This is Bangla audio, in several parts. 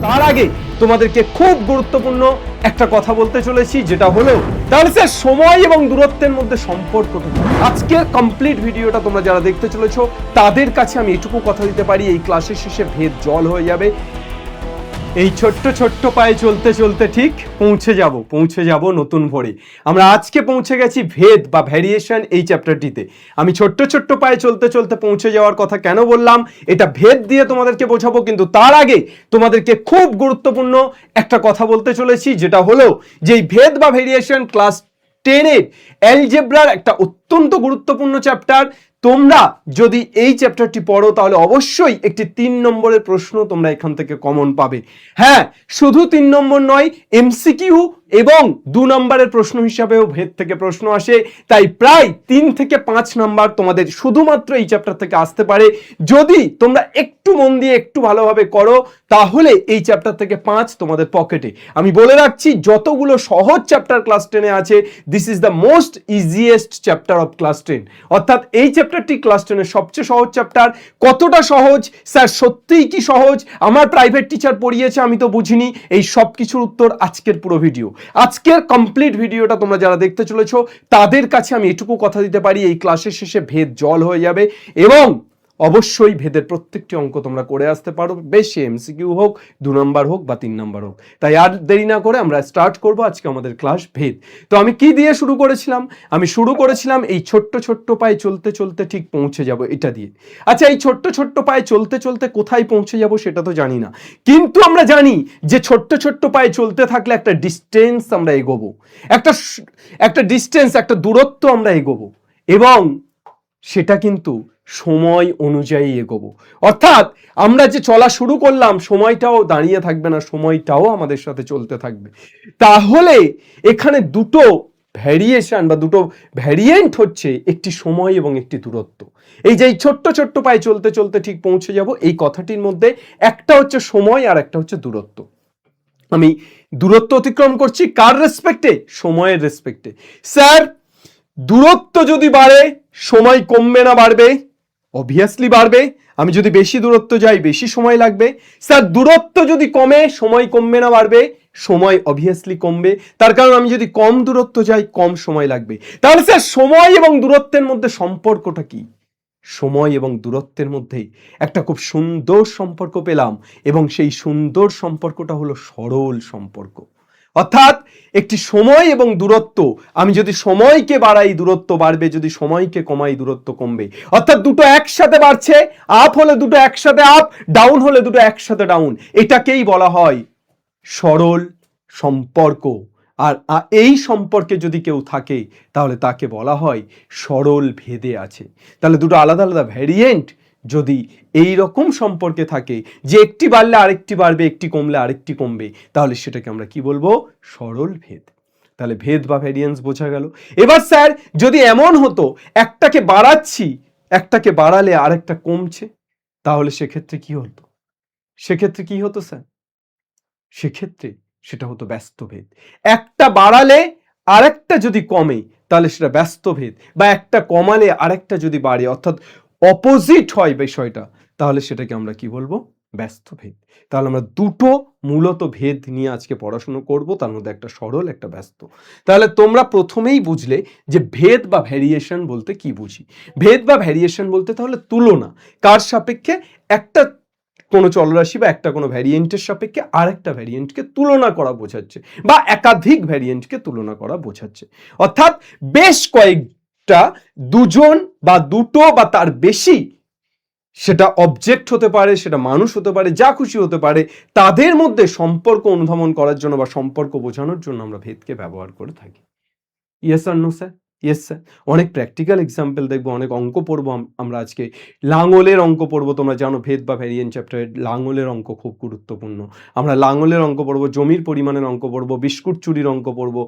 তার আগে তোমাদেরকে খুব গুরুত্বপূর্ণ একটা কথা বলতে চলেছি, যেটা হলো তাহলে স্যার সময় এবং দূরত্বের মধ্যে সম্পর্কটা। আজকের কমপ্লিট ভিডিওটা তোমরা যারা দেখতে চলেছো তাদের কাছে আমি এটুকু কথা দিতে পারি, এই ক্লাসের শেষে ভেদ জল হয়ে যাবে। এই ছোট্ট ছোট্ট পায়ে চলতে চলতে ঠিক পৌঁছে যাব নতুন ভোরে। আমরা আজকে পৌঁছে গেছি ভেদ বা ভ্যারিয়েশন এই চ্যাপ্টারটিতে। আমি ছোট্ট ছোট্ট পায়ে চলতে চলতে পৌঁছে যাওয়ার কথা কেন বললাম, এটা ভেদ দিয়ে তোমাদেরকে বোঝাবো, কিন্তু তার আগে তোমাদেরকে খুব গুরুত্বপূর্ণ একটা কথা বলতে চলেছি, যেটা হলো যে এই ভেদ বা ভ্যারিয়েশন ক্লাস 10-এর অ্যালজেব্রার একটা অত্যন্ত গুরুত্বপূর্ণ চ্যাপ্টার। তোমরা যদি এই চ্যাপ্টারটি পড়ো তাহলে অবশ্যই একটি 3 নম্বরের প্রশ্ন তোমরা এখান থেকে কমন পাবে। হ্যাঁ, শুধু 3 নম্বর নয়, এমসিকিউ এবং 2 নম্বরের প্রশ্ন হিসাবেও ভেদ থেকে প্রশ্ন আসে। তাই প্রায় 3 থেকে 5 নাম্বার তোমাদের শুধুমাত্র এই চ্যাপ্টার থেকে আসতে পারে। যদি তোমরা একটু মন দিয়ে একটু ভালোভাবে করো তাহলে এই চ্যাপ্টার থেকে 5 তোমাদের পকেটে। আমি বলে রাখছি, যতগুলো সহজ চ্যাপ্টার ক্লাস 10-এ আছে, this is the most easiest chapter of class 10। অর্থাৎ এই চ্যাপ্টারটি ক্লাস 10-এর সবচেয়ে সহজ চ্যাপ্টার। কতটা সহজ স্যার, সত্যিই কি সহজ? আমার প্রাইভেট টিচার পড়িয়েছে, আমি তো বুঝিনি। এই সব কিছুর উত্তর আজকের পুরো ভিডিও। আজকের কমপ্লিট ভিডিওটা তোমরা যারা দেখতে চলেছো তাদের কাছে আমি এটুকু কথা দিতে পারি, এই ক্লাসের শেষে ভেদ জল হয়ে যাবে এবং অবশ্যই ভেদের প্রত্যেকটি অঙ্ক তোমরা করে আসতে পারো, বেশি এমসিকিউ হোক, 2 নম্বর হোক বা 3 নম্বর হোক। তাই আর দেরি না করে আমরা স্টার্ট করব আজকে আমাদের ক্লাস ভেদ। তো আমি কি দিয়ে শুরু করেছিলাম? আমি শুরু করেছিলাম এই ছোট্ট ছোট্ট পায়ে চলতে চলতে ঠিক পৌঁছে যাব, এটা দিয়ে। আচ্ছা, এই ছোট্ট ছোট্ট পায়ে চলতে চলতে কোথায় পৌঁছে যাব সেটা তো জানি না, কিন্তু আমরা জানি যে ছোট্ট ছোট্ট পায়ে চলতে থাকলে একটা ডিস্টেন্স আমরা এগোবো, একটা ডিস্টেন্স, একটা দূরত্ব আমরা এগোবো, এবং সেটা কিন্তু সময় অনুযায়ী এগোবো। অর্থাৎ আমরা যে চলা শুরু করলাম, সময়টাও দাঁড়িয়ে থাকবে না, সময়টাও আমাদের সাথে চলতে থাকবে। তাহলে এখানে দুটো ভ্যারিয়েশন বা দুটো ভ্যারিয়েন্ট হচ্ছে, একটি সময় এবং একটি দূরত্ব। এই যে এই ছোট্ট ছোট্ট পায়ে চলতে চলতে ঠিক পৌঁছে যাব, এই কথাটির মধ্যে একটা হচ্ছে সময় আর একটা হচ্ছে দূরত্ব। আমি দূরত্ব অতিক্রম করছি কার রেসপেক্টে? সময়ের রেসপেক্টে। স্যার, দূরত্ব যদি বাড়ে সময় কমবে না বাড়বে? অবভিয়াসলি বাড়বে। আমি যদি বেশি দূরত্ব যাই বেশি সময় লাগবে। স্যার, দূরত্ব যদি কমে সময় কমবে না বাড়বে? সময় অবভিয়াসলি কমবে। তার কারণ আমি যদি কম দূরত্ব যাই কম সময় লাগবে। তাহলে স্যার, সময় এবং দূরত্বের মধ্যে সম্পর্কটা কি? সময় এবং দূরত্বের মধ্যেই একটা খুব সুন্দর সম্পর্ক পেলাম, এবং সেই সুন্দর সম্পর্কটা হলো সরল সম্পর্ক। অর্থাৎ একটি সময় এবং দূরত্ব, আমি যদি সময়কে বাড়াই দূরত্ব বাড়বে, যদি সময়কে কমাই দূরত্ব কমবে। অর্থাৎ দুটো একসাথে বাড়ছে, আপ হলে দুটো একসাথে আপ, ডাউন হলে দুটো একসাথে ডাউন। এটাকেই বলা হয় সরল সম্পর্ক। আর এই সম্পর্কে যদি কেউ থাকে তাহলে তাকে বলা হয় সরল ভেদে আছে। তাহলে দুটো আলাদা আলাদা ভ্যারিয়েন্ট যদি এই রকম সম্পর্কে থাকে যে একটি বাড়লে আরেকটি বাড়বে, একটি কমলে আরেকটি কমবে, তাহলে সেটাকে আমরা কি বলবো? সরল ভেদ। তাহলে ভেদ বা ভ্যারিয়েন্স বোঝা গেল। এবার স্যার, যদি এমন হতো একটাকে বাড়াচ্ছি, একটাকে বাড়ালে আরেকটা কমছে, তাহলে সেক্ষেত্রে কি হতো? সেক্ষেত্রে কি হতো স্যার? সেক্ষেত্রে সেটা হতো ব্যস্ত ভেদ। একটা বাড়ালে আরেকটা যদি কমে তাহলে সেটা ব্যস্ত ভেদ, বা একটা কমালে আরেকটা যদি বাড়ে, অর্থাৎ অপোজিট হয় বিষয়টা, তাহলে সেটাকে আমরা কি বলবো? ব্যস্ত ভেদ। তাহলে আমরা দুটো মূলত ভেদ নিয়ে আজকে পড়াশোনা করব, তার মধ্যে একটা সরল একটা ব্যস্ত। তাহলে তোমরা প্রথমেই বুঝলে যে ভেদ বা ভ্যারিয়েশন বলতে কি বুঝি। ভেদ বা ভ্যারিয়েশন বলতে তাহলে তুলনা, কার সাপেক্ষে? একটা কোনো চলরাশি বা একটা কোনো ভ্যারিয়েন্টের সাপেক্ষে আরেকটা ভ্যারিয়েন্টকে তুলনা করা বোঝাচ্ছে, বা একাধিক ভ্যারিয়েন্টকে তুলনা করা বোঝাচ্ছে। অর্থাৎ বেশ কয়েকটা, দুজন বা দুটো বা তার বেশি, সেটা অবজেক্ট হতে পারে, সেটা মানুষ হতে পারে, যা খুশি হতে পারে, তাদের মধ্যে সম্পর্ক অনুধাবন করার জন্য বা সম্পর্ক বোঝানোর জন্য আমরা ভেদকে ব্যবহার করে থাকি। ইয়েস আর নো স্যার? Yes sir. অনেক প্র্যাকটিক্যাল এক্সাম্পল দেখবো, অনেক অঙ্ক পড়বো আমরা আজকে। লাঙলের অঙ্ক পড়বো। তোমরা জানো ভেদ বা ভ্যারিয়েন্ট চ্যাপ্টারে লাঙলের অঙ্ক খুব গুরুত্বপূর্ণ। আমরা লাঙলের অঙ্ক পড়বো, জমির পরিমাণের অঙ্ক পড়বো, বিস্কুট চুরির অঙ্ক পড়বো,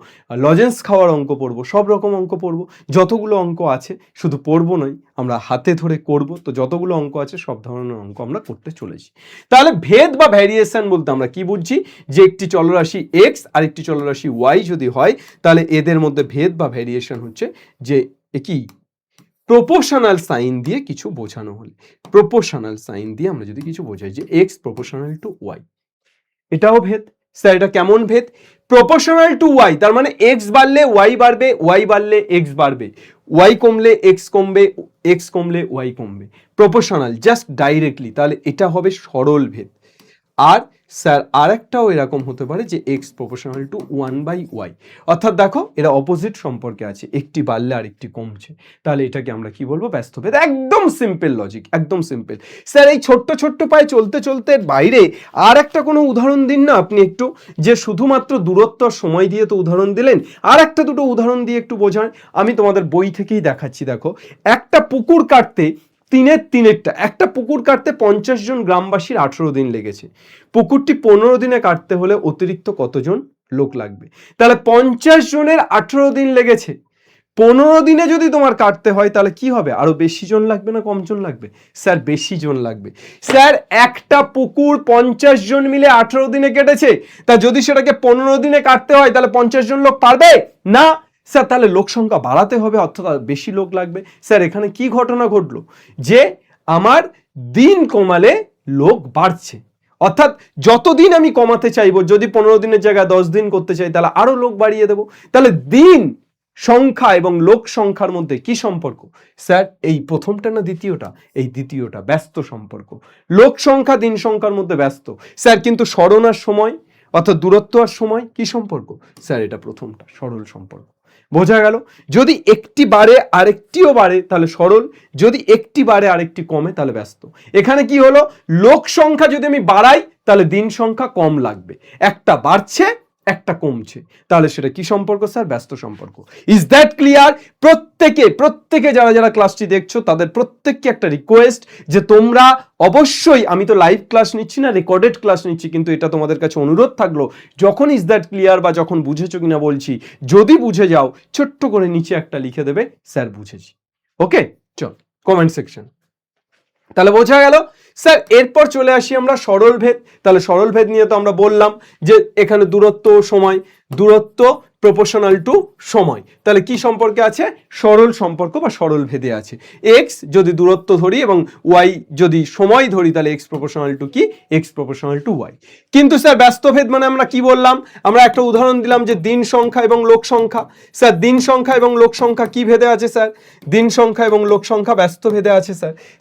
লজেন্স খাওয়ার অঙ্ক পড়বো, সব রকম অঙ্ক পড়বো। যতগুলো অঙ্ক আছে শুধু পড়বো নয়, আমরা হাতে ধরে করব। তো যতগুলো অঙ্ক আছে সব ধরনের অঙ্ক আমরা করতে চলেছি। তাহলে ভেদ বা ভ্যারিয়েশন বলতে আমরা কি বুঝছি? যে একটি চলরাশি এক্স আর একটি চলরাশি ওয়াই যদি হয়, তাহলে এদের মধ্যে ভেদ বা ভ্যারিয়েশন হচ্ছে যে কি প্রপোর্শনাল সাইন দিয়ে কিছু বোঝানো হলে, প্রপোর্শনাল সাইন দিয়ে আমরা যদি কিছু বোঝাই যে এক্স প্রপোর্শনাল টু ওয়াই, এটাও ভেদ। স্যার এটা কেমন ভেদ? প্রপোর্শনাল টু ওয়াই, তার মানে এক্স বাড়লে ওয়াই বাড়বে, ওয়াই বাড়লে এক্স বাড়বে, ওয়াই কমলে এক্স কমবে, এক্স কমলে ওয়াই কমবে, প্রপোর্শনাল জাস্ট ডাইরেক্টলি, তাহলে এটা হবে সরল ভেদ। আর স্যার আরেকটাও এরকম হতে পারে যে এক্স প্রপোর্শনাল টু 1/y, অর্থাৎ দেখো এরা অপোজিট সম্পর্কে আছে, একটি বাড়লে আরেকটি কমছে, তাহলে এটাকে আমরা কি বলবো? ব্যস্ত ভেদ। একদম সিম্পল লজিক, একদম সিম্পল। স্যার এই ছোট্ট ছোট্ট পায়ে চলতে চলতে বাইরে আর একটা কোনো উদাহরণ দিন না আপনি একটু, যে শুধুমাত্র দূরত্ব সময় দিয়ে তো উদাহরণ দিলেন, আর একটা দুটো উদাহরণ দিয়ে একটু বোঝান। আমি তোমাদের বই থেকেই দেখাচ্ছি। দেখো একটা পুকুর কাটতে তিনেরটা, একটা পুকুর কাটতে 50 জন গ্রামবাসীর 18 দিন লেগেছে। পুকুরটি 15 দিনে কাটতে হলে অতিরিক্ত কতজন লোক লাগবে? তাহলে 50 জনের 18 দিন লেগেছে, 15 দিনে যদি তোমার কাটতে হয় তাহলে কি হবে? আরো বেশি জন লাগবে না কম জন লাগবে? স্যার বেশি জন লাগবে। স্যার একটা পুকুর 50 জন মিলে 18 দিনে কেটেছে, তা যদি সেটাকে 15 দিনে কাটতে হয় তাহলে 50 জন লোক পারবে না। স্যার তাহলে লোক সংখ্যা বাড়াতে হবে, অর্থাৎ বেশি লোক লাগবে। স্যার এখানে কি ঘটনা ঘটলো? যে আমার দিন কমালে লোক বাড়ছে, অর্থাৎ যতদিন আমি কমাতে চাইবো, যদি 15 দিনের জায়গায় 10 দিন করতে চাই তাহলে আরো লোক বাড়িয়ে দেবো। তাহলে দিন সংখ্যা এবং লোক সংখ্যার মধ্যে কি সম্পর্ক? স্যার এই প্রথমটা না দ্বিতীয়টা? এই দ্বিতীয়টা, ব্যস্ত সম্পর্ক। লোক সংখ্যা দিন সংখ্যার মধ্যে ব্যস্ত। স্যার কিন্তু সরণ আর সময়, অর্থাৎ দূরত্ব আর সময় কি সম্পর্ক? স্যার এটা প্রথমটা, সরল সম্পর্ক। বোঝা গেল? যদি একটি বাড়ে আরেকটিও বাড়ে তাহলে সরল, যদি একটি বাড়ে আরেকটি কমে তাহলে ব্যস্ত। এখানে কি হলো? লোক সংখ্যা যদি আমি বাড়াই তাহলে দিন সংখ্যা কম লাগবে, একটা বাড়ছে একটা কমছে, তাহলে সেটা কি সম্পর্ক? স্যার ব্যস্ত সম্পর্ক। Is that clear? প্রত্যেকে যারা যারা ক্লাসটি দেখছো তাদের প্রত্যেককে একটা রিকোয়েস্ট যে তোমরা অবশ্যই, আমি তো লাইভ ক্লাস নিচ্ছি না, রেকর্ডেড ক্লাস নিচ্ছি, কিন্তু এটা তোমাদের কাছে অনুরোধ থাকলো, যখন ইজ দ্যাট ক্লিয়ার বা যখন বুঝেছো কিনা বলছি, যদি বুঝে যাও ছোট্ট করে নিচে একটা লিখে দেবে, স্যার বুঝেছি। ওকে, চল কমেন্ট সেকশন। তাহলে বোঝা গেল। স্যার এরপর চলে আসি আমরা সরল ভেদ। তাহলে সরল ভেদ নিয়ে তো আমরা বললাম যে এখানে দূরত্ব সময়, দূরত্ব প্রপোর্শনাল টু সময়, তাহলে কি সম্পর্কে আছে? সরল সম্পর্ক বা সরল ভেদে আছে। এক্স যদি দূরত্ব ধরি এবং ওয়াই যদি সময় ধরি তাহলে এক্স প্রপোর্শনাল টু কি? X proportional to y. কিন্তু স্যার ব্যস্ত ভেদ মানে আমরা কি বললাম? আমরা একটা উদাহরণ দিলাম যে দিন সংখ্যা এবং লোক সংখ্যা। স্যার দিন সংখ্যা এবং লোক সংখ্যা কি ভেদে আছে? স্যার দিন সংখ্যা এবং লোক সংখ্যা ব্যস্ত ভেদে আছে।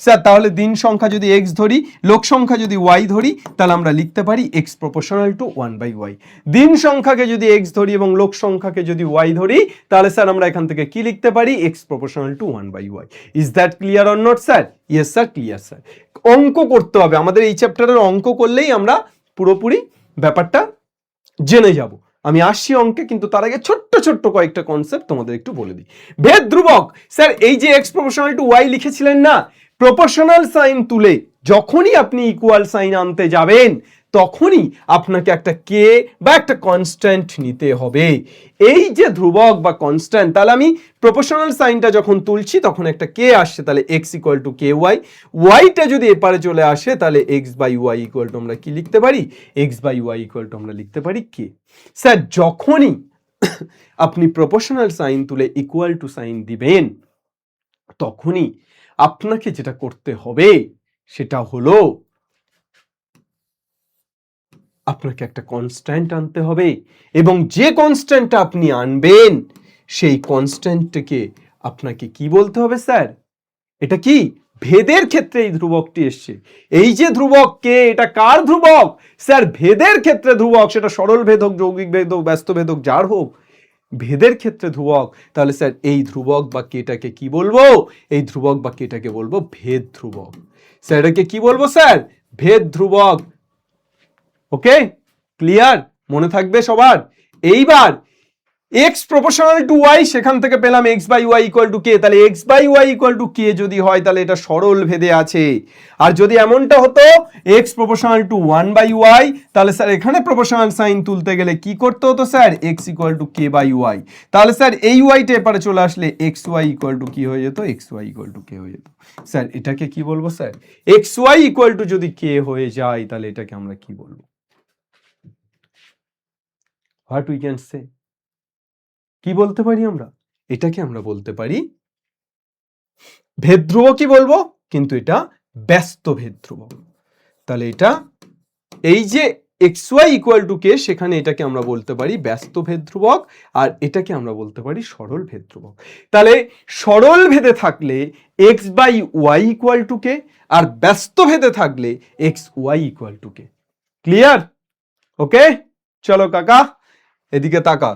স্যার তাহলে দিন সংখ্যা যদি এক্স ধরি, লোক সংখ্যা যদি ওয়াই ধরি, তাহলে আমরা লিখতে পারি এক্স প্রপোর্শনাল টু 1/y। দিন সংখ্যাকে যদি এক্স ধরি এবং লোক সংখ্যাকে যদি ওয়াই ধরি, তাহলে স্যার আমরা এখান থেকে কি লিখতে পারি? X proportional to 1/y। Is that clear or not sir? Yes sir, clear sir. অঙ্ক করতে হবে আমাদের, এই চ্যাপ্টারের অঙ্ক করলেই আমরা পুরোপুরি ব্যাপারটা জেনে যাব। আমি আসছি অঙ্কে, কিন্তু তার আগে ছোট্ট ছোট্ট কয়েকটা কনসেপ্ট তোমাদের একটু বলে দিই। ভেদ ধ্রুবক। স্যার এই যে এক্স প্রপোর্শনাল টু ওয়াই লিখেছিলেন না, প্রপোর্শনাল সাইন তুলে যখনই আপনি ইকুয়াল সাইন আনতে যাবেন তখনই আপনাকে একটা কে বা একটা কনস্ট্যান্ট নিতে হবে। এই যে ধ্রুবক বা কনস্ট্যান্ট, তাহলে আমি প্রপোর্শনাল সাইনটা যখন তুলছি তখন একটা কে আসছে, তাহলে X equal to K Y. ওয়াইটা যদি এপারে চলে আসে তাহলে x by Y equal to আমরা কি লিখতে পারি? X by Y equal to আমরা লিখতে পারি কে। স্যার যখনই আপনি প্রপোর্শনাল সাইন তুলে ইকুয়াল টু সাইন দিবেন তখনই আপনাকে যেটা করতে হবে সেটা হলো আপনাকে একটা কনস্ট্যান্ট আনতে হবে, এবং যে কনস্ট্যান্টটা আপনি আনবেন সেই কনস্ট্যান্টকে আপনাকে কি বলতে হবে? স্যার এটা কি? ভেদের ক্ষেত্রে এই ধ্রুবকটি এসছে, এই যে ধ্রুবক কে, এটা কার ধ্রুবক? স্যার ভেদের ক্ষেত্রে ধ্রুবক, সেটা সরল ভেদ হোক, যৌগিক ভেদ হোক, ব্যস্ত ভেদ হোক, যার হোক, ভেদের ক্ষেত্রে ধ্রুবক। তাহলে স্যার এই ধ্রুবক বা কেটাকে কি বলবো? এই ধ্রুবক বা কেটাকে বলবো ভেদ ধ্রুবক। স্যার এটাকে কি বলবো? স্যার ভেদ ধ্রুবক। ওকে, ক্লিয়ার? মনে থাকবে সবার। এইবার x প্রপোর্শনাল টু y, সেখান থেকে পেলাম x by Y equal to K, তাহলে x by Y equal to K যদি হয় তাহলে এটা সরল ভেদে আছে। আর যদি এমনটা হতো x প্রপোর্শনাল টু 1/y, তাহলে স্যার এখানে প্রপোর্শনাল সাইন তুলতে গেলে কি করতে হতো? Sir x equal to k by Y. তাহলে স্যার এই ওয়াইটা এপারে চলে আসলে এক্স ওয়াই ইকুয়াল টু কি হয়ে যেত? X Y equal to k হয়ে যেত। স্যার এটাকে কি বলবো? Sir x Y equal to যদি কে হয়ে যায় তাহলে এটাকে আমরা কি বলবো? What we can say? কি বলতে পারি আমরা? এটাকে আমরা বলতে পারি ভেদ ধ্রুবক কি বলবো, কিন্তু এটা ব্যস্ত ভেদ ধ্রুবক। তাহলে এটা এই যে এক্স ওয়াই ইকুয়াল টু কে, সেখানে এটাকে আমরা বলতে পারি ব্যস্ত ভেদ ধ্রুবক, আর এটাকে আমরা বলতে পারি সরল ভেদ ধ্রুবক। তাহলে সরল ভেদে থাকলে X by Y equal to কে, আর ব্যস্ত ভেদে থাকলে X Y equal to K. Clear? Okay, চলো কাকা এদিকে তাকা।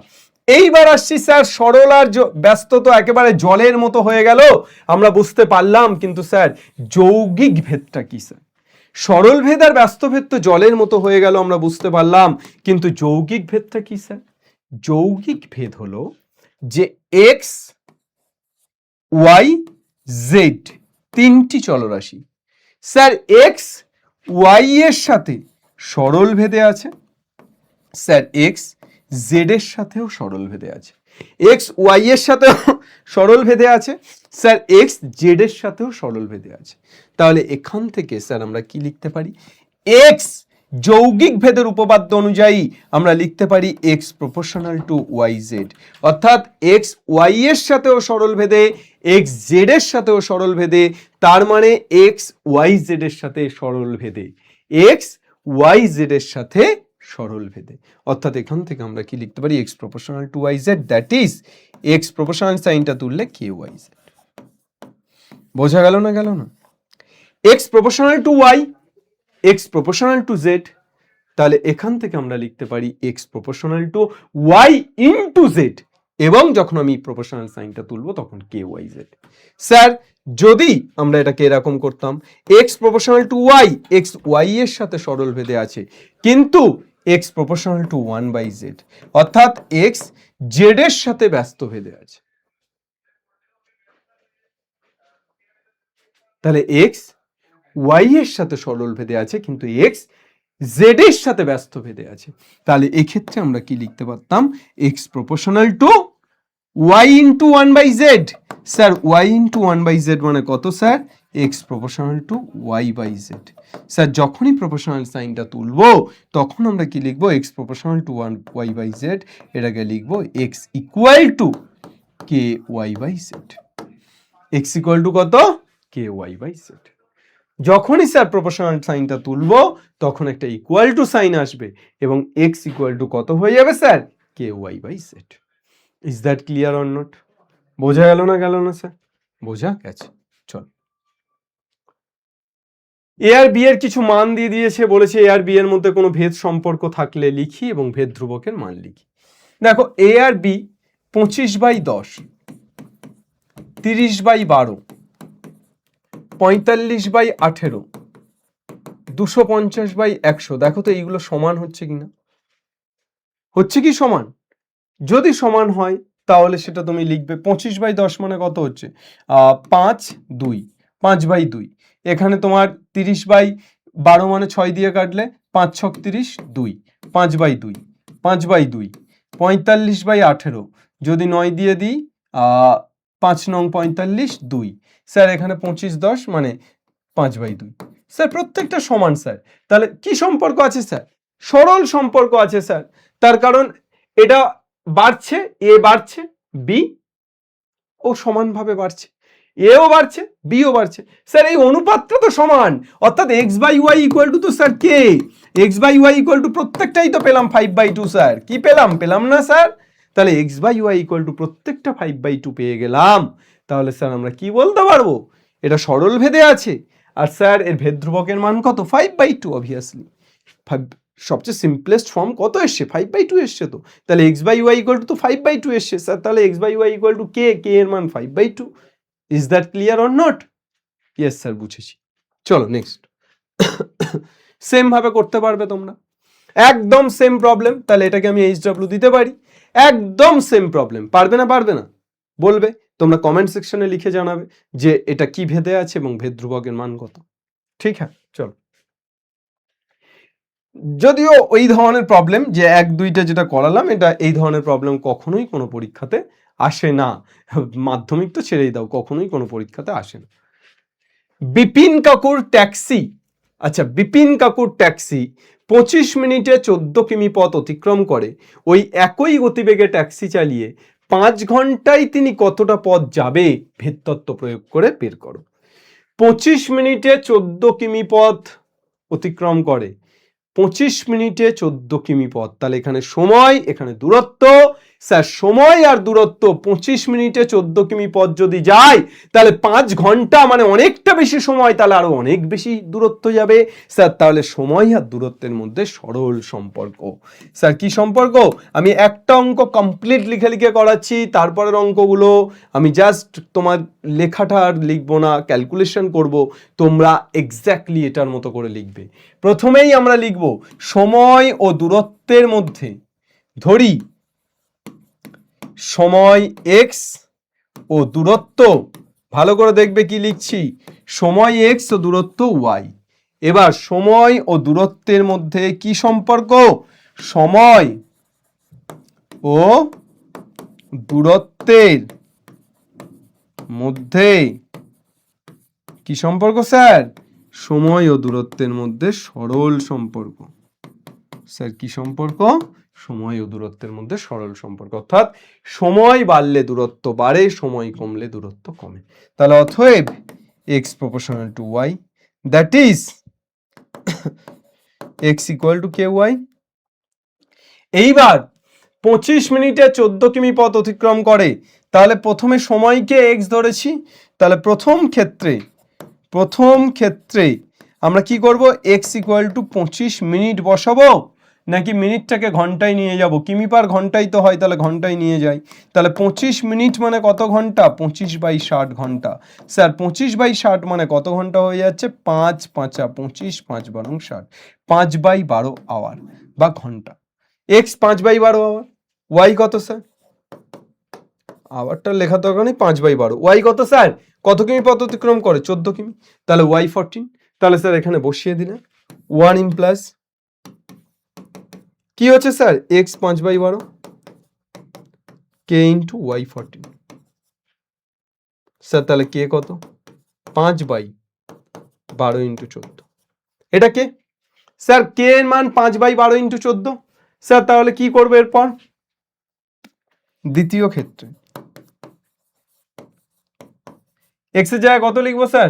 এইবার আসছি স্যার, সরল আর ব্যস্ত তো একেবারে জলের মতো হয়ে গেল, আমরা বুঝতে পারলাম, কিন্তু স্যার যৌগিক ভেদটা কি স্যার? সরল ভেদ আর ব্যস্ত ভেদ তো জলের মতো হয়ে গেল, আমরা বুঝতে পারলাম, কিন্তু যৌগিক ভেদটা কি স্যার? যৌগিক ভেদ হলো যে এক্স ওয়াই জেড তিনটি চলরাশি, স্যার এক্স ওয়াই এর সাথে সরল ভেদে আছে, স্যার এক্স জেড এর সাথেও সরল ভেদে আছে, এক্স ওয়াই এর সাথেও সরল ভেদে আছে, স্যার এক্স জেড এর সাথেও সরল ভেদে আছে। তাহলে এখান থেকে স্যার আমরা কি লিখতে পারি? এক্স যৌগিক ভেদের উপপাদ্য অনুযায়ী আমরা লিখতে পারি x proportional to Y z, অর্থাৎ এক্স ওয়াই এর সাথেও সরল ভেদে, এক্স জেড এর সাথেও সরল ভেদে, তার মানে এক্স ওয়াই জেড এর সাথে সরল ভেদে, এক্স ওয়াই জেড এর সাথে সরল ভেদে। অর্থাৎ এখান থেকে আমরা কি লিখতে পারি? X proportional to Y Z, that is X proportional সাইনটা তুললে কে ওয়াই জেড। বোঝা গেল না? গেল না? X proportional to Y, X proportional to Z, তাহলে এখান থেকে আমরা লিখতে পারি x proportional to Y into Z, এবং যখন আমি প্রপোর্শনাল সাইনটা তুলবো তখন কে ওয়াই জেড। স্যার যদি আমরা এটাকে এরকম করতাম, x proportional to Y, x y এর সাথে সরল ভেদে আছে, কিন্তু x proportional to one by z, অর্থাৎ এক্স জেড এর সাথে ব্যস্ত ভেদে আছে, তাহলে এক্স ওয়াই এর সাথে সরল ভেদে আছে কিন্তু এক্স জেড এর সাথে ব্যস্ত ভেদে আছে। তাহলে এক্ষেত্রে আমরা কি লিখতে পারতাম? X proportional to y into one by z. Sir y into one by z মানে কত sir? X proportional to y by z. Sir যখনই প্রপোর্শনাল সাইনটা তুলবো তখন আমরা কি লিখবো? X proportional to one y by z, এটাকে লিখবো x equal to K y by z. X equal to কত? K y by z. যখনই স্যার প্রপোর্শনাল সাইনটা তুলবো তখন একটা ইকুয়াল টু সাইন আসবে এবং এক্স ইকুয়াল টু কত হয়ে যাবে sir? K y by z. Is that clear or not? বোঝা গেল না? গেল না স্যার? বোঝা গেছে। চল, এ আর বি এর কিছু মান দিয়ে দিয়েছে, বলেছে এ আর বি এর মধ্যে কোনো ভেদ সম্পর্ক থাকলে লিখি এবং ভেদ ধ্রুবকের মান লিখি। দেখো এ আর বি 25/10, 30/12, 45/18, 250/100, দেখো তো এইগুলো সমান হচ্ছে কিনা? হচ্ছে কি সমান? যদি সমান হয় তাহলে সেটা তুমি লিখবে 25/10 মানে কত হচ্ছে? 5/2, 5/2। এখানে তোমার 30/12 মানে 6 দিয়ে কাটলে 5 ছক 30, 2, 5/2, 5/2, 45/18 যদি 9 দিয়ে দিই 5 নং 45, 2। স্যার এখানে 25/10 মানে 5/2। স্যার প্রত্যেকটা সমান স্যার। তাহলে কি সম্পর্ক আছে স্যার? সরল সম্পর্ক আছে স্যার। তার কারণ এটা বাড়ছে, এ বাড়ছে, বি ও সমানভাবে বাড়ছে, এও বাড়ছে, বিও বাড়ছে। স্যার এই অনুপাতটা তো সমান, অর্থাৎ X by Y equal to তো sir K, X by Y equal to প্রত্যেকটাই তো পেলাম 5/2 স্যার। কি পেলাম? পেলাম না স্যার? তাহলে x by Y equal to প্রত্যেকটা 5/2 পেয়ে গেলাম। তাহলে স্যার আমরা কি বলতে পারবো? এটা সরল ভেদে আছে। আর স্যার এর ভেদ ধ্রুবকের মান কত? 5/2 অবভিয়াসলি। সবচেয়ে সিম্পলেস্ট ফর্ম কত এসছে? 5/2 এসছে তো। তাহলে x by Y equal to তো 5/2 এসছে স্যার। তাহলে x by Y equal to K, K এর মান 5/2। Is that clear or not? Yes sir, বুঝেছি। চলো নেক্সট। সেম ভাবে করতে পারবে তোমরা, একদম সেম প্রবলেম। তাহলে এটাকে আমি এইচডব্লিউ দিতে পারি, একদম সেম প্রবলেম। পারবে না? পারবে না বলবে, তোমরা কমেন্ট সেকশনে লিখে জানাবে যে এটা কি ভেদে আছে এবং ভেদ ধ্রুবকের মান কত। ঠিক হ্যাঁ, চলো। যদিও ওই ধরনের প্রবলেম যে 1-2টা যেটা করালাম, এটা এই ধরনের প্রবলেম কখনোই কোনো পরীক্ষাতে আসে না। মাধ্যমিক তো ছেড়েই দাও, কখনোই কোনো পরীক্ষাতে আসে না। বিপিন কাকুর ট্যাক্সি, আচ্ছা বিপিন কাকুর ট্যাক্সি 25 মিনিটে 14 কিমি পথ অতিক্রম করে। ওই একই গতিবেগে ট্যাক্সি চালিয়ে 5 ঘন্টায় তিনি কতটা পথ যাবে? ভেদতত্ত্ব প্রয়োগ করে বের করো। 25 মিনিটে 14 কিমি পথ অতিক্রম করে, 25 মিনিটে 14 কিমি পথ, তাহলে এখানে সময় এখানে দূরত্ব। স্যার সময় আর দূরত্ব 25 মিনিটে 14 কিমি পথ যদি যায় তাহলে 5 ঘন্টা মানে অনেকটা বেশি সময়, তাহলে আরো অনেক বেশি দূরত্ব যাবে। স্যার তাহলে সময় আর দূরত্বের মধ্যে সরল সম্পর্ক। স্যার কি সম্পর্ক? আমি একটা অঙ্ক কমপ্লিট লিখে লিখে করাচ্ছি, তারপরের অঙ্কগুলো আমি জাস্ট তোমার লেখাটা আর লিখবো না, ক্যালকুলেশন করব, তোমরা এক্স্যাক্টলি এটার মতো করে লিখবে। প্রথমেই আমরা লিখব সময় ও দূরত্বের মধ্যে, ধরি সময় x ও দূরত্ব, ভালো করে দেখবে কি লিখছি, সময় x ও দূরত্ব y। এবার সময় ও দূরত্বের মধ্যে কি সম্পর্ক? সময় ও দূরত্বের মধ্যে কি সম্পর্ক স্যার? সময় ও দূরত্বের মধ্যে সরল সম্পর্ক। স্যার কি সম্পর্ক? সময় ও দূরত্বের মধ্যে সরল সম্পর্ক, অর্থাৎ সময় বাড়লে দূরত্ব বাড়ে, সময় কমলে দূরত্ব কমে। তাহলে অতএব x proportional to y, that is x equal to ky। এইবার 25 মিনিটে 14 কিমি পথ অতিক্রম করে, তাহলে প্রথমে সময়কে x ধরেছি, তাহলে প্রথম ক্ষেত্রে আমরা কি করব? x equal to 25 মিনিট বসাবো নাকি মিনিটটাকে ঘন্টায় নিয়ে যাব? কিমি পার ঘন্টায় তো হয়, তাহলে ঘন্টায় নিয়ে যাই। তাহলে 25 মিনিট মানে কত ঘন্টা? 25/60 ঘন্টা। স্যার 25/60 মানে কত ঘন্টা হয়ে যাচ্ছে? 5 5 25, 5 12 60, 5/12 আওয়ার বা ঘন্টা। x 5/12 আওয়ার, y কত স্যার? আওয়ারটা লেখা দরকার নেই, 5/12। y কত স্যার? কত কিমি পথ অতিক্রম করে? 14 কিমি। তাহলে y 14। তাহলে স্যার এখানে বসিয়ে দিলাম 1 ইমপ্লাস কি হচ্ছে sir? x 5/12 k into y 14। Sir তাহলে কে কত? 5/12 ইন্টু 14। এটা কে? স্যার কে এর মান 5/12 ইন্টু 14। স্যার তাহলে কি করবে এরপর? দ্বিতীয় ক্ষেত্রে x এর জায়গায় কত লিখবো স্যার?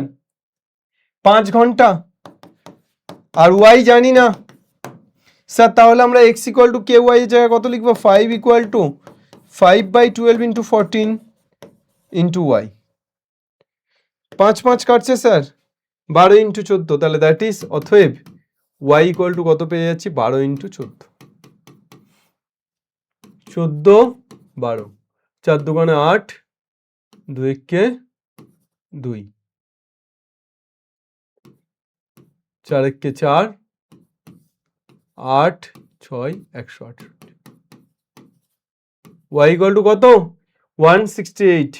5 ঘন্টা। আর y জানি না স্যার, তাহলে আমরা x equal to ky এর জায়গায় কত লিখবো? 5 equal to 5/12 into 14 into y। 5 5 কাটছে স্যার, 12 into 14, তাহলে দ্যাট ইজ অতএব y equal to কত পেয়ে যাচ্ছি? 12 into 14। 14 12, 4 দুগুণে 8, 2 কে 2, 4 কে 4, 8 6 168। y equal to কত? 168।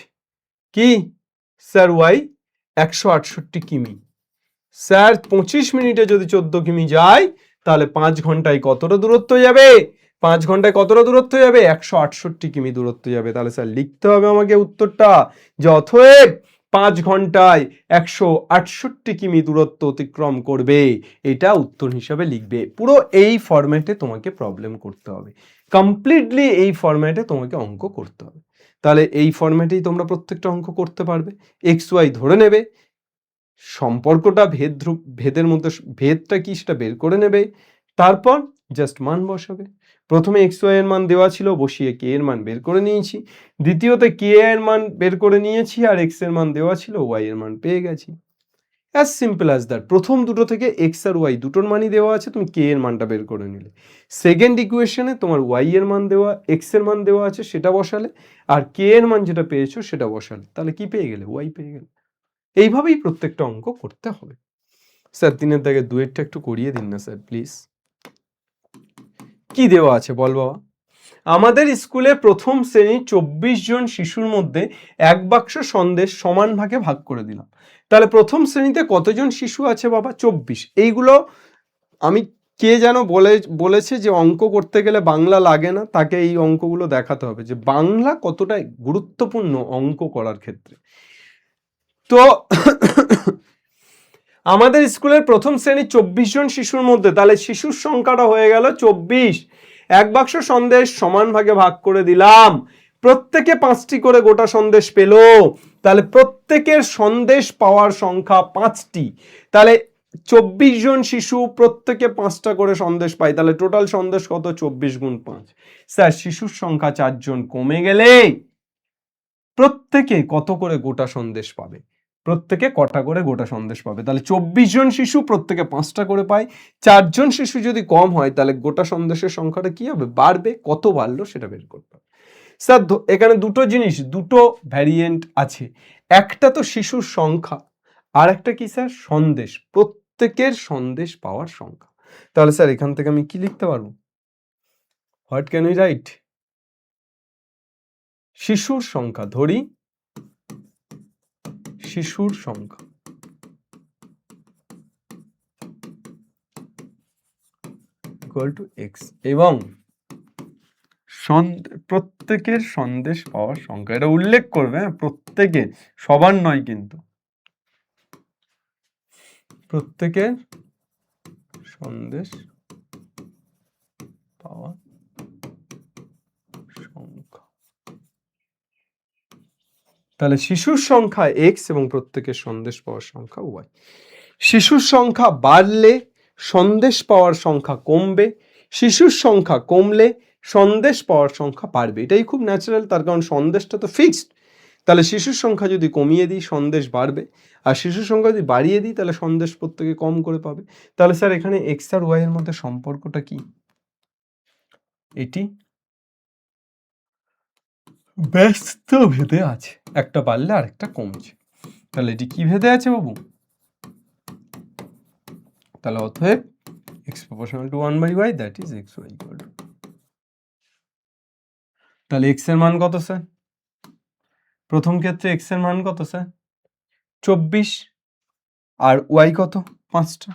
কি স্যার? y 168 কিমি। স্যার 25 মিনিটে যদি 14 কিমি যায় তাহলে 5 ঘন্টায় কতটা দূরত্ব যাবে? 5 ঘন্টায় কতটা দূরত্ব যাবে? 168 কিমি দূরত্ব যাবে। তাহলে স্যার লিখতে হবে আমাকে উত্তরটা, যে অতএব 5 ঘন্টায় 168 কিমি দূরত্ব অতিক্রম করবে। এটা উত্তর হিসাবে লিখবে। পুরো এই ফরম্যাটে তোমাকে প্রবলেম করতে হবে, কমপ্লিটলি এই ফরম্যাটে তোমাকে অঙ্ক করতে হবে। তাহলে এই ফরম্যাটেই তোমরা প্রত্যেকটা অঙ্ক করতে পারবে। এক্স ওয়াই ধরে নেবে, সম্পর্কটা ভেদের মধ্যে ভেদটা কি সেটা বের করে নেবে, তারপর জাস্ট মান বসাবে। প্রথমে এক্স ওয়াই এর মান দেওয়া ছিল, বসিয়ে কে এর মান বের করে নিয়েছি। দ্বিতীয়তে কে এর মান বের করে নিয়েছি, আর এক্স এর মান দেওয়া ছিল, ওয়াই এর মান পেয়ে গেছি। As simple as that. প্রথম দুটো থেকে এক্স আর ওয়াই দুটোর মানই দেওয়া আছে, তুমি কে এর মানটা বের করে নিলে। সেকেন্ড ইকুয়েশনে তোমার ওয়াই এর মান দেওয়া, এক্স এর মান দেওয়া আছে, সেটা বসালে, আর কে এর মান যেটা পেয়েছো সেটা বসালে, তাহলে কি পেয়ে গেলে? ওয়াই পেয়ে গেলে। এইভাবেই প্রত্যেকটা অঙ্ক করতে হবে। স্যার 3-এর দাগে 2-এরটা একটু করিয়ে দিন না স্যার প্লিজ। কি দেওয়া আছে বল বাবা? আমাদের স্কুলে প্রথম শ্রেণী 24 জন শিশুর মধ্যে এক বাক্স সন্দেশ সমান ভাগে ভাগ করে দিলাম। তাহলে প্রথম শ্রেণীতে কতজন শিশু আছে বাবা? 24। এইগুলো আমি কে যেন বলেছে যে অঙ্ক করতে গেলে বাংলা লাগে না, তাকে এই অঙ্কগুলো দেখাতে হবে যে বাংলা কতটা গুরুত্বপূর্ণ অঙ্ক করার ক্ষেত্রে। তো আমাদের স্কুলের প্রথম শ্রেণী 24 জন শিশুর মধ্যে, তাহলে শিশুর সংখ্যাটা হয়ে গেল 24। এক বাক্স সন্দেশ সমান ভাগে ভাগ করে দিলাম, প্রত্যেকে 5টি করে গোটা সন্দেশ পেল, তাহলে প্রত্যেকের সন্দেশ পাওয়ার সংখ্যা 5টি। তাহলে 24 জন শিশু প্রত্যেকে 5টা করে সন্দেশ পায়, তাহলে টোটাল সন্দেশ কত? 24 গুণ 5। স্যার শিশুর সংখ্যা 4 জন কমে গেলে প্রত্যেকে কত করে গোটা সন্দেশ পাবে? প্রত্যেকে কটা করে গোটা সন্দেশ পাবে? তাহলে 24 জন শিশু প্রত্যেকে 5টা করে পায়, 4 জন শিশু যদি কম হয় তাহলে গোটা সন্দেশের সংখ্যাটা কি হবে? বাড়বে। কত বাড়লো সেটা বের করতে হবে। স্যার এখানে দুটো জিনিস, দুটো ভ্যারিয়েন্ট আছে, একটা তো শিশুর সংখ্যা, আর একটা কি স্যার? সন্দেশ, প্রত্যেকের সন্দেশ পাওয়ার সংখ্যা। তাহলে স্যার এখান থেকে আমি কি লিখতে পারবো? What can we write? শিশুর সংখ্যা, ধরি শিশুর সংখ্যা ইকুয়াল টু এক্স, এবং প্রত্যেকের সন্দেশ পাওয়ার সংখ্যা, এটা উল্লেখ করবে, হ্যাঁ, প্রত্যেকের, সবার নয় কিন্তু, প্রত্যেকের সন্দেশ পাওয়ার সংখ্যা। তাহলে শিশুর সংখ্যা এক্স এবং প্রত্যেকের সন্দেশ পাওয়ার সংখ্যা ওয়াই। শিশুর সংখ্যা বাড়লে সন্দেশ পাওয়ার সংখ্যা কমবে, শিশুর সংখ্যা কমলে সন্দেশ পাওয়ার সংখ্যা বাড়বে। এটাই খুব ন্যাচারাল, তার কারণ সন্দেশটা তো ফিক্সড। তাহলে শিশুর সংখ্যা যদি কমিয়ে দিই সন্দেশ বাড়বে, আর শিশুর সংখ্যা যদি বাড়িয়ে দিই তাহলে সন্দেশ প্রত্যেকে কম করে পাবে। তাহলে স্যার এখানে এক্স আর ওয়াই এর মধ্যে সম্পর্কটা কি? এটি ব্যস্ত ভেদে আছে, একটা বাড়লে আরেকটা কমছে। তাহলে এটি কি ভেদে আছে বাবু? তাহলে অতএব x proportional to 1/y, that is xy equal to, তাহলে x এর মান কত স্যার? প্রথম ক্ষেত্রে x এর মান কত স্যার? 24, আর y কত? 5টা।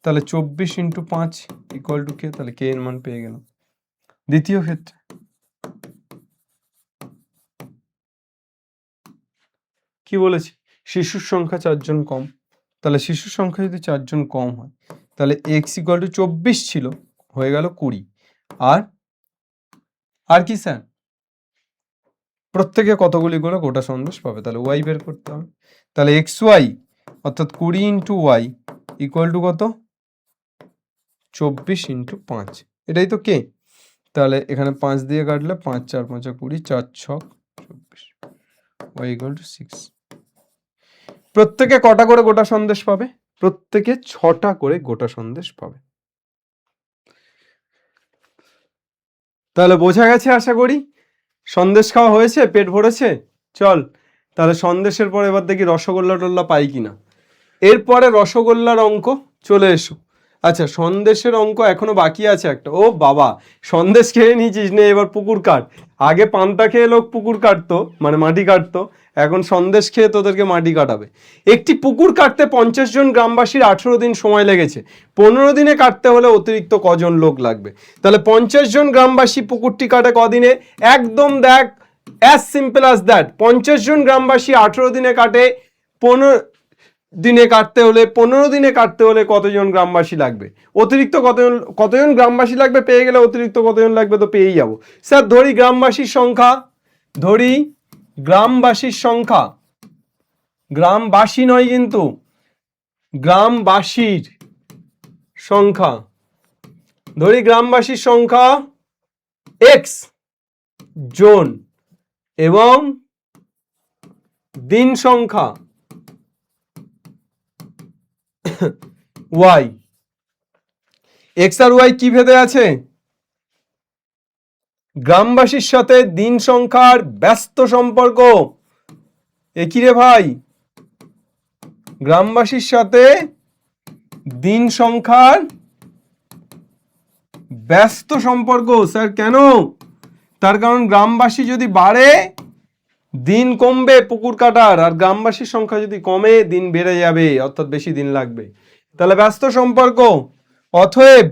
তাহলে 24 × 5 ইকুয়াল টু k, তাহলে k এর মান পেয়ে গেলাম। দ্বিতীয় ক্ষেত্রে কি বলেছি? শিশুর সংখ্যা 4 জন কম, তাহলে শিশুর সংখ্যা যদি 4 জন কম হয় তাহলে x ইকুয়াল টু 24 ছিল, হয়ে গেল 20, আর কি স্যার? প্রত্যেকে কতগুলি করে গোটা সন্দেশ পাবে? তাহলে ওয়াই বের করতে হবে। তাহলে এক্স ওয়াই অর্থাৎ 20 × y ইকুয়াল টু কত? 24 × 5, এটাই তো কে। তাহলে এখানে 5 দিয়ে কাটলে 5 4 5 20, 4 6 24, y ইকুয়াল টু 6। প্রত্যেকে কটা করে গোটা সন্দেশ পাবে? প্রত্যেকে 6টা করে গোটা সন্দেশ পাবে। তাহলে বোঝা গেছে আশা করি। সন্দেশ খাওয়া হয়েছে, পেট ভরেছে। চল তাহলে সন্দেশের পর এবার দেখি রসগোল্লা টোল্লা পাই কিনা। এরপরে রসগোল্লার অঙ্ক, চলে এসো। আচ্ছা সন্দেশের অঙ্ক এখনো বাকি আছে একটা। ও বাবা, সন্দেশ খেয়ে নিয়েছিস, নে এবার পুকুর কাট। আগে পান্তা খেয়ে লোক পুকুর কাটতো, মানে মাটি কাটতো, এখন সন্দেশ খেয়ে তোদেরকে মাটি কাটাবে। একটি পুকুর কাটতে 50 জন গ্রামবাসীর 18 দিন সময় লেগেছে, 15 দিনে কাটতে হলে অতিরিক্ত কজন লোক লাগবে? তাহলে 50 জন গ্রামবাসী পুকুরটি কাটে কদিনে? একদম দেখ, অ্যাজ সিম্পল অ্যাজ দ্যাট। 50 জন গ্রামবাসী 18 দিনে কাটে, 15 দিনে কাটতে হলে 15 দিনে কাটতে হলে কতজন গ্রামবাসী লাগবে? অতিরিক্ত কতজন গ্রামবাসী লাগবে পেয়ে গেলে, অতিরিক্ত কতজন লাগবে তো পেয়েই যাবো। স্যার ধরি গ্রামবাসীর সংখ্যা, ধরি গ্রামবাসীর সংখ্যা, গ্রামবাসী নয় কিন্তু, গ্রামবাসীর সংখ্যা, ধরি গ্রামবাসীর সংখ্যা এক্স জন এবং দিন সংখ্যা ওয়াই। এক্স আর ওয়াই কি ভেদে আছে? গ্রামবাসীর সাথে দিন সংখ্যার ব্যস্ত সম্পর্ক। একই রে ভাই, গ্রামবাসীর সাথে দিন সংখ্যার ব্যস্ত সম্পর্ক। স্যার কেন? তার কারণ গ্রামবাসী যদি বাড়ে দিন কমবে পুকুর কাটার, আর গ্রামবাসীর সংখ্যা যদি কমে দিন বেড়ে যাবে, অর্থাৎ বেশি দিন লাগবে। তাহলে ব্যস্ত সম্পর্ক, অতএব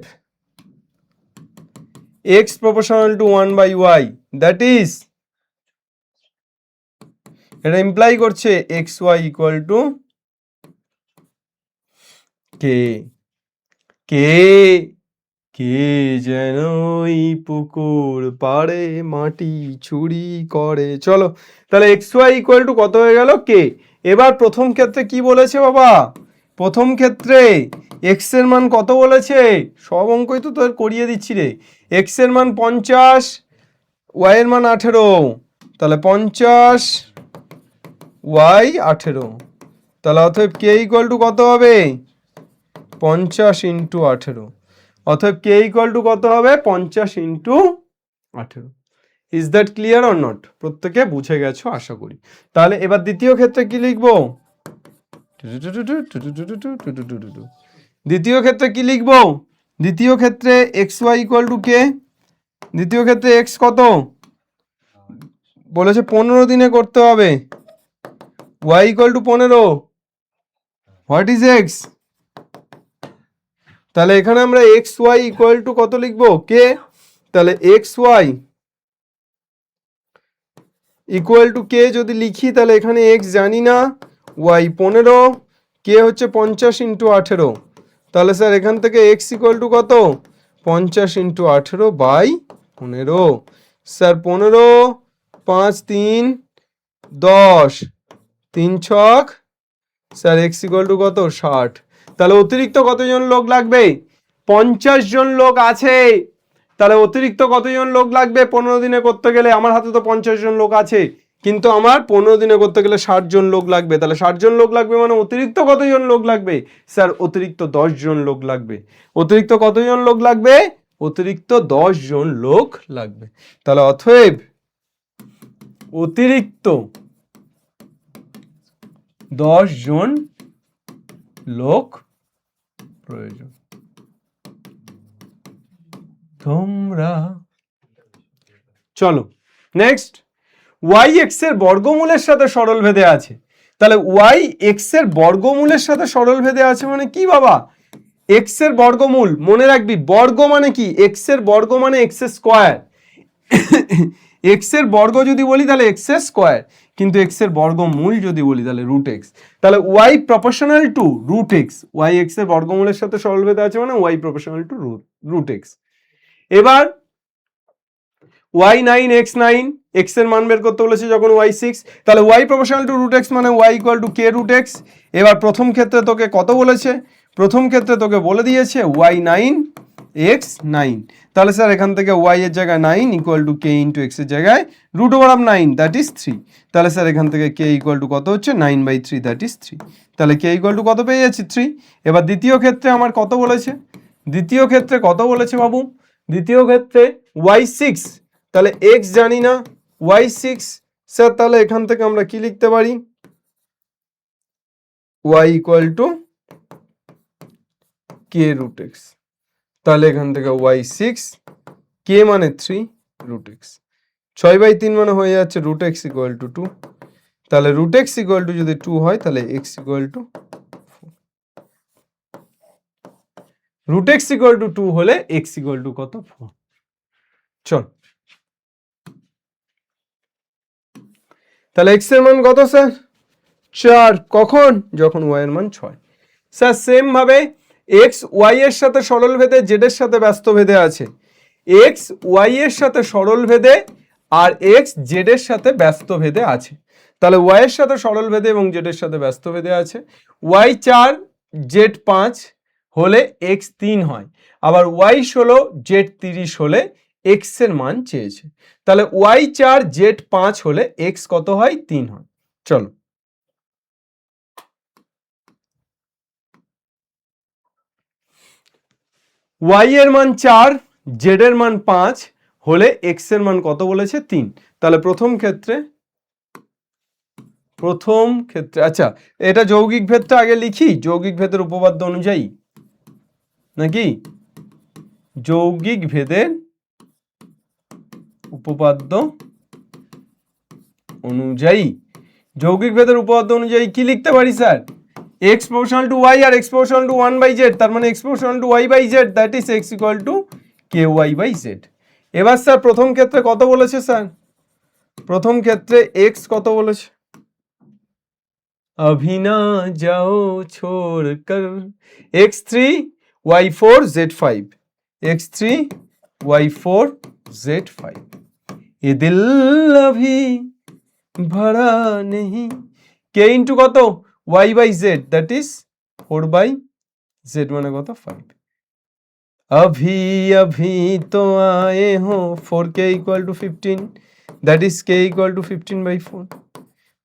x proportional to 1/y, that is, এটা ইমপ্লাই করছে xy equal to k। কে কে যেন এই পুকুর পাড়ে মাটি চুরি করে। চলো তাহলে xy equal to কত হয়ে গেল? কে। এবার প্রথম ক্ষেত্রে কি বলেছে বাবা? প্রথম ক্ষেত্রে এক্স এর মান কত বলেছে, সব অঙ্কই তো তোর করিয়ে দিচ্ছি রে। এক্স এর মান 50, ওয়াই এর মান 18, তাহলে 50 ওয়াই 18, তাহলে অতএব কে ইকুয়াল টু কত হবে 50 ইন্টু 18, অতএব কে ইকুয়াল টু কত হবে 50 into 18। Is that clear or not? প্রত্যেকে বুঝে গেছো আশা করি। তাহলে এবার দ্বিতীয় ক্ষেত্রে কি লিখবো, দ্বিতীয় ক্ষেত্রে কি লিখবো, দ্বিতীয় ক্ষেত্রে x Y equal to k, দ্বিতীয় ক্ষেত্রে এক্স কত বলেছে 15 দিনে করতে হবে, y equal to 15, what is x, তাহলে এখানে আমরা এক্স ওয়াই ইকুয়াল টু কত লিখবো কে, তাহলে x Y equal to K যদি লিখি তাহলে এখানে এক্স জানি না, ওয়াই 15, কে হচ্ছে 50 ইন্টু 18, তাহলে স্যার এখান থেকে এক্স ইকুয়াল টু কত 50 ইন্টু 18 বাই 15, স্যার 15 5 3 10 3 ছক, স্যার এক্স ইকুয়াল টু কত 60, তাহলে অতিরিক্ত কতজন লোক লাগবে 50 জন লোক আছে, তাহলে অতিরিক্ত কতজন লোক লাগবে 15 দিনে করতে গেলে, আমার হাতে তো 50 জন লোক আছে কিন্তু আমার 15 দিনে করতে গেলে 60 জন লোক লাগবে, তাহলে 60 জন লোক লাগবে মানে অতিরিক্ত কতজন লোক লাগবে, স্যার অতিরিক্ত 10 জন লোক লাগবে, অতিরিক্ত কতজন লোক লাগবে, অতিরিক্ত 10 জন লোক লাগবে, তাহলে অতএব অতিরিক্ত 10 জন লোক প্রয়োজন। তোমরা চলো নেক্সট, ওয়াই এক্স এর বর্গমূলের সাথে সরল ভেদে আছে, তাহলে ওয়াই এক্স এর বর্গমূলের সাথে সরল ভেদে আছে মানে কি বাবা, এক্স এর বর্গমূল মনে রাখবি, বর্গ মানে কি এক্স এর বর্গ মানে এক্স স্কোয়ার, এক্স এর বর্গ যদি বলি তাহলে এক্স স্কোয়ার, কিন্তু এক্স এর বর্গমূল যদি বলি তাহলে রুট এক্স, তাহলে y proportional to root x, y x এর বর্গমূলের সাথে সরল ভেদে আছে মানে y proportional to root x. এবার y9 x9, x এর মান বের করতে বলেছে যখন y6, তাহলে y proportional to root x মানে y equal to k root x। এবার প্রথম ক্ষেত্রে তোকে কত বলেছে, প্রথম ক্ষেত্রে তোকে বলে দিয়েছে y9 x9, তাহলে স্যার এখান থেকে y এর জায়গায় 9 equal to k into x এর জায়গায় root over of 9 that is 3, তাহলে স্যার এখান থেকে k ইকুয়াল টু কত হচ্ছে 9/3 দ্যাট ইজ 3, তাহলে k ইকুয়াল টু কত পেয়ে যাচ্ছি 3। এবার দ্বিতীয় ক্ষেত্রে আমার কত বলেছে, দ্বিতীয় ক্ষেত্রে কত বলেছে বাবু, দ্বিতীয় ক্ষেত্রে y6, তাহলে x জানি না, y6, স্যার তাহলে এখান থেকে আমরা কি লিখতে পারি y equal to k root x, তাহলে এখান থেকে y6 k মানে 3 রুট x, 6/3 মানে হয়ে যাচ্ছে রুট x ইকুয়াল টু 2, তাহলে রুট x ইকুয়াল টু যদি 2 হয় তাহলে x equal to root x equal to 2 হলে x ইকুয়াল টু কত 4। চল তাহলে x এর মান কত স্যার 4, কখন যখন y এর মান 6। স্যার সেম ভাবে x y এর সাথে সরল ভেদে z এর সাথে ব্যস্ত ভেদে আছে, x y এর সাথে সরল ভেদে আর x z এর সাথে ব্যস্ত ভেদে আছে, তাহলে y এর সাথে সরল ভেদে এবং z এর সাথে ব্যস্ত ভেদে আছে, y 4 z 5 হলে x 3 হয়, আবার y 16 z 30 হলে x এর মান চেয়েছে, তাহলে y 4 z 5 হলে x কত হয় 3 হয়। চলো y এর মান 4 z এর মান 5 হলে x এর মান কত বলেছে 3, তাহলে প্রথম ক্ষেত্রে আচ্ছা এটা যৌগিক ভেদটা আগে লিখি, যৌগিক ভেদের উপপাদ্য অনুযায়ী নাকি, যৌগিক ভেদের উপপাদ্য অনুযায়ী, যৌগিক ভেদের উপপাদ্য অনুযায়ী কি লিখতে পারি sir, x proportional to y আর x proportional to 1/z, তার মানে x proportional to y/z that is x equal to ky/z। এবার স্যার প্রথম ক্ষেত্রে কত বলেছে স্যার, প্রথম ক্ষেত্রে x কত বলেছে, अभी ना जाओ छोड़कर x3 y4 z5, x3 y4 z5, ये दिल अभी भरा नहीं, k ইন্টু কত y/z দ্যাট ইজ 4/z মানে কত 5। अभी अभी तो आए हो 4k equal to 15 that is k equal to 15/4।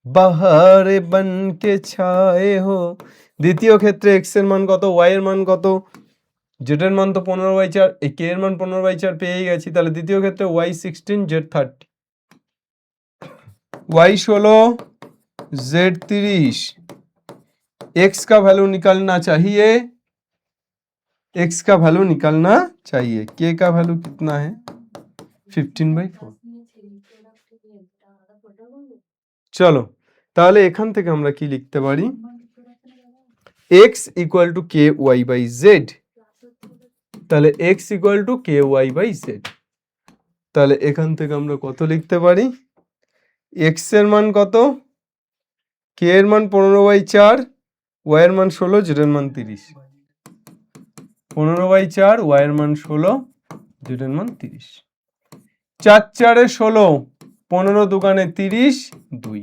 বাহারে বন কে ছায়ে হো, দ্বিতীয় ক্ষেত্রে x এর মান কত, y এর মান কত, z এর মান তো 15/4, এই k এর মান 15/4 পেয়ে গেছি, তাহলে দ্বিতীয় ক্ষেত্রে y 16 z 30, y 16 z 30, x का वैल्यू निकालना चाहिए, x का वैल्यू निकालना चाहिए, k का वैल्यू कितना है 15/4। চলো তাহলে এখান থেকে আমরা কি লিখতে পারি, x equal to K y by z, তাহলে x equal to K y by z, তাহলে এখান থেকে আমরা কত লিখতে পারি, x এর মান কত, k এর মান 15/4, y এর মান 16, z এর মান 30, 15/4, y এর মান 16, z এর মান 30, 4 4 16, 15 দুগানে 30, 2,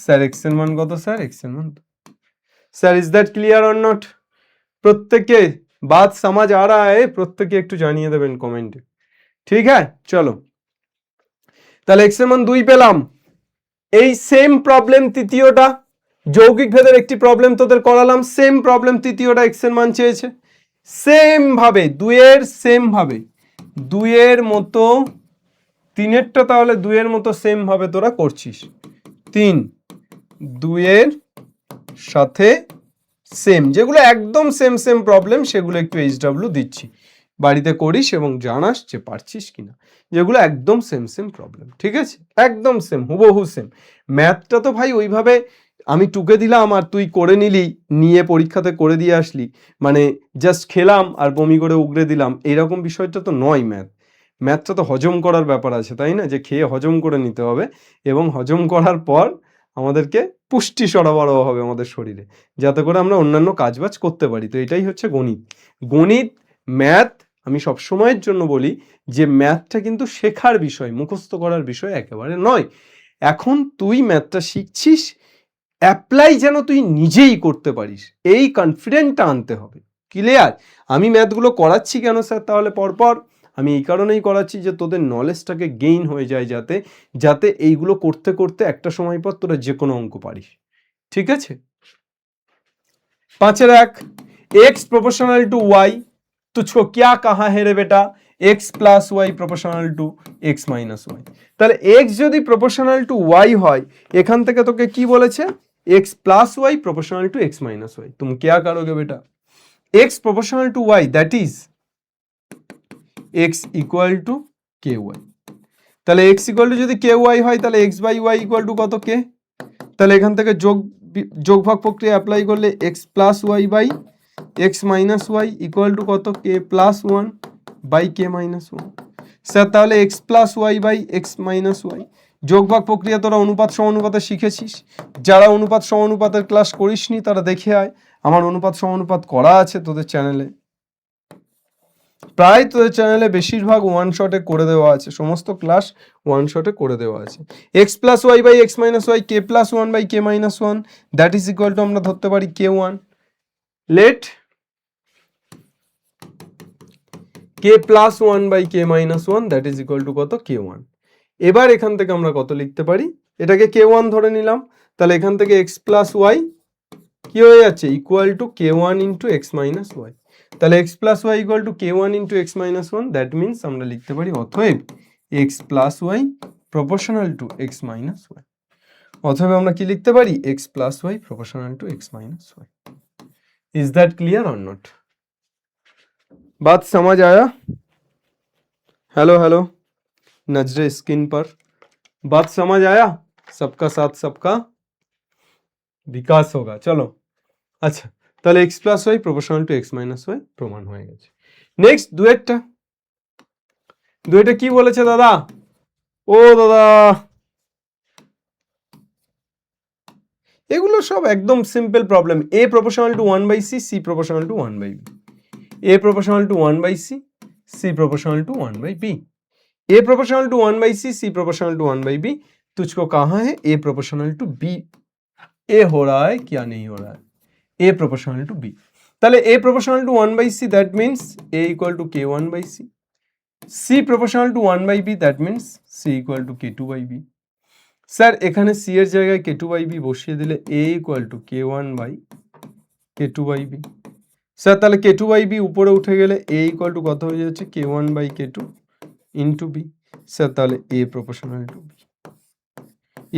স্যার x এর মান কত, স্যার x এর মান 2। Sir is that clear or not? প্রত্যেকে बात समझ आ रहा है? প্রত্যেকে একটু জানিয়ে দেবেন কমেন্টে, ঠিক আছে? চলো তাহলে x এর মান 2 পেলাম। এই সেম প্রবলেম তৃতীয়টা, যৌগিক ভেদের একটি প্রবলেম তোদের করালাম, সেম প্রবলেম তৃতীয়টা x এর মান চেয়েছে, সেম ভাবে 2 এর সেম ভাবে 2 এর মতো, 3 এরটা তাহলে 2 এর মতো সেম ভাবে তোরা করছিস, 3 2 এর সাথে সেম, যেগুলো একদম সেম সেম প্রবলেম সেগুলো একটু HW দিচ্ছি, বাড়িতে করিস এবং জানাস যে পারছিস কিনা, যেগুলো একদম সেম সেম প্রবলেম, ঠিক আছে, একদম সেম হুবহু সেম। ম্যাথটা তো ভাই ওইভাবে আমি টুকে দিলাম আর তুই করে নিলি, নিয়ে পরীক্ষাতে করে দিয়ে আসলি, মানে জাস্ট খেলাম আর বমি করে উগড়ে দিলাম, এইরকম বিষয়টা তো নয়। ম্যাথটা তো হজম করার ব্যাপার আছে, তাই না, যে খেয়ে হজম করে নিতে হবে এবং হজম করার পর আমাদেরকে পুষ্টি সরবরাহ হবে আমাদের শরীরে, যাতে করে আমরা অন্যান্য কাজবাজ করতে পারি। তো এটাই হচ্ছে গণিত। গণিত ম্যাথ আমি সবসময়ের জন্য বলি যে ম্যাথটা কিন্তু শেখার বিষয়, মুখস্থ করার বিষয় একেবারে নয়। এখন তুই ম্যাথটা শিখছিস, অ্যাপ্লাই যেন তুই নিজেই করতে পারিস, এই কনফিডেন্টটা আনতে হবে। ক্লিয়ার? আমি ম্যাথগুলো করাচ্ছি কেন স্যার তাহলে পরপর, আমি এই কারণেই করাচ্ছি যে তোদের নলেজটাকে গেইন হয়ে যায়, যাতে এইগুলো করতে করতে একটা সময় পর তোরা যে কোনো অঙ্ক পারিস, ঠিক আছে? 5 এর 1, x प्रोपोर्शनल टू y, तुझको क्या कहा है रे बेटा, x plus y proportional to x minus y। তাহলে x যদি প্রপোর্শনাল টু y হয়, এখান থেকে তোকে কি বলেছে, x plus y proportional to x minus y, तुम क्या करोगे बेटा, x proportional to y that is x equal to ky। তাহলে x ইকুয়াল টু যদি ky হয় তাহলে x by y equal to কত k, তাহলে এখান থেকে যোগভাগ প্রক্রিয়া অ্যাপ্লাই করলে x plus y by x minus y equal to কত, k plus 1 by k minus 1। Sir তাহলে x plus y by x minus y, যোগভাগ প্রক্রিয়া তোরা অনুপাত সমানুপাতে শিখেছিস, যারা অনুপাত সমানুপাতের ক্লাস করিসনি তারা দেখে আয়, আমার অনুপাত সমানুপাত করা আছে তোদের চ্যানেলে, প্রায় তোদের চ্যানেলে বেশিরভাগ ওয়ান শটে করে দেওয়া আছে, সমস্ত ক্লাস ওয়ান শটে করে দেওয়া আছে। x plus y by x minus y, k plus 1 by k minus 1 that is equal to আমরা ধরতে পারি k1, let k plus 1 by k minus 1 that is equal to কত, k1। এবার এখান থেকে আমরা কত লিখতে পারি, এটাকে k1 ধরে নিলাম, তাহলে এখান থেকে x প্লাস ওয়াই কি হয়ে যাচ্ছে, equal to k1 into x minus y, তাহলে x plus y equal to k1 into x minus 1, that means আমরা লিখতে পারি অতএব x plus Y proportional to x minus y, অতএব আমরা কি লিখতে পারি, x plus Y proportional to x minus y. Is that clear or not? बात समझ आया? हेलो हेलो नजरे स्क्रीन पर, बात समझ आया? सबका साथ सबका विकास होगा। चलो अच्छा, তাহলে x plus Y proportional to x minus y প্রমাণ হয়ে গেছে। নেক্সট দুয়েরটা কি বলেছে দাদা, ও দাদা এগুলো সব একদম simple problem, a proportional to 1 by C, C proportional to 1 by B, a proportional to 1 by C, C proportional to 1 by B, a proportional to 1 by C, C proportional to 1 by B, तुझको कहाँ है a proportional to B, A हो रहा है क्या नहीं हो रहा है, A proportional to B, তাহলে A proportional to 1 by C, that means A equal to K1 by C. C proportional to 1 by B, that means C equal to K2 by B. Sir এখানে C এর জায়গায় K2 by B বসিয়ে দিলে A equal to K1 by K2 by B. Sir তাহলে K2 by B উপরে উঠে গেলে A equal to কত হয়ে যাচ্ছে, K1 by K2 into B. Sir তাহলে A proportional to B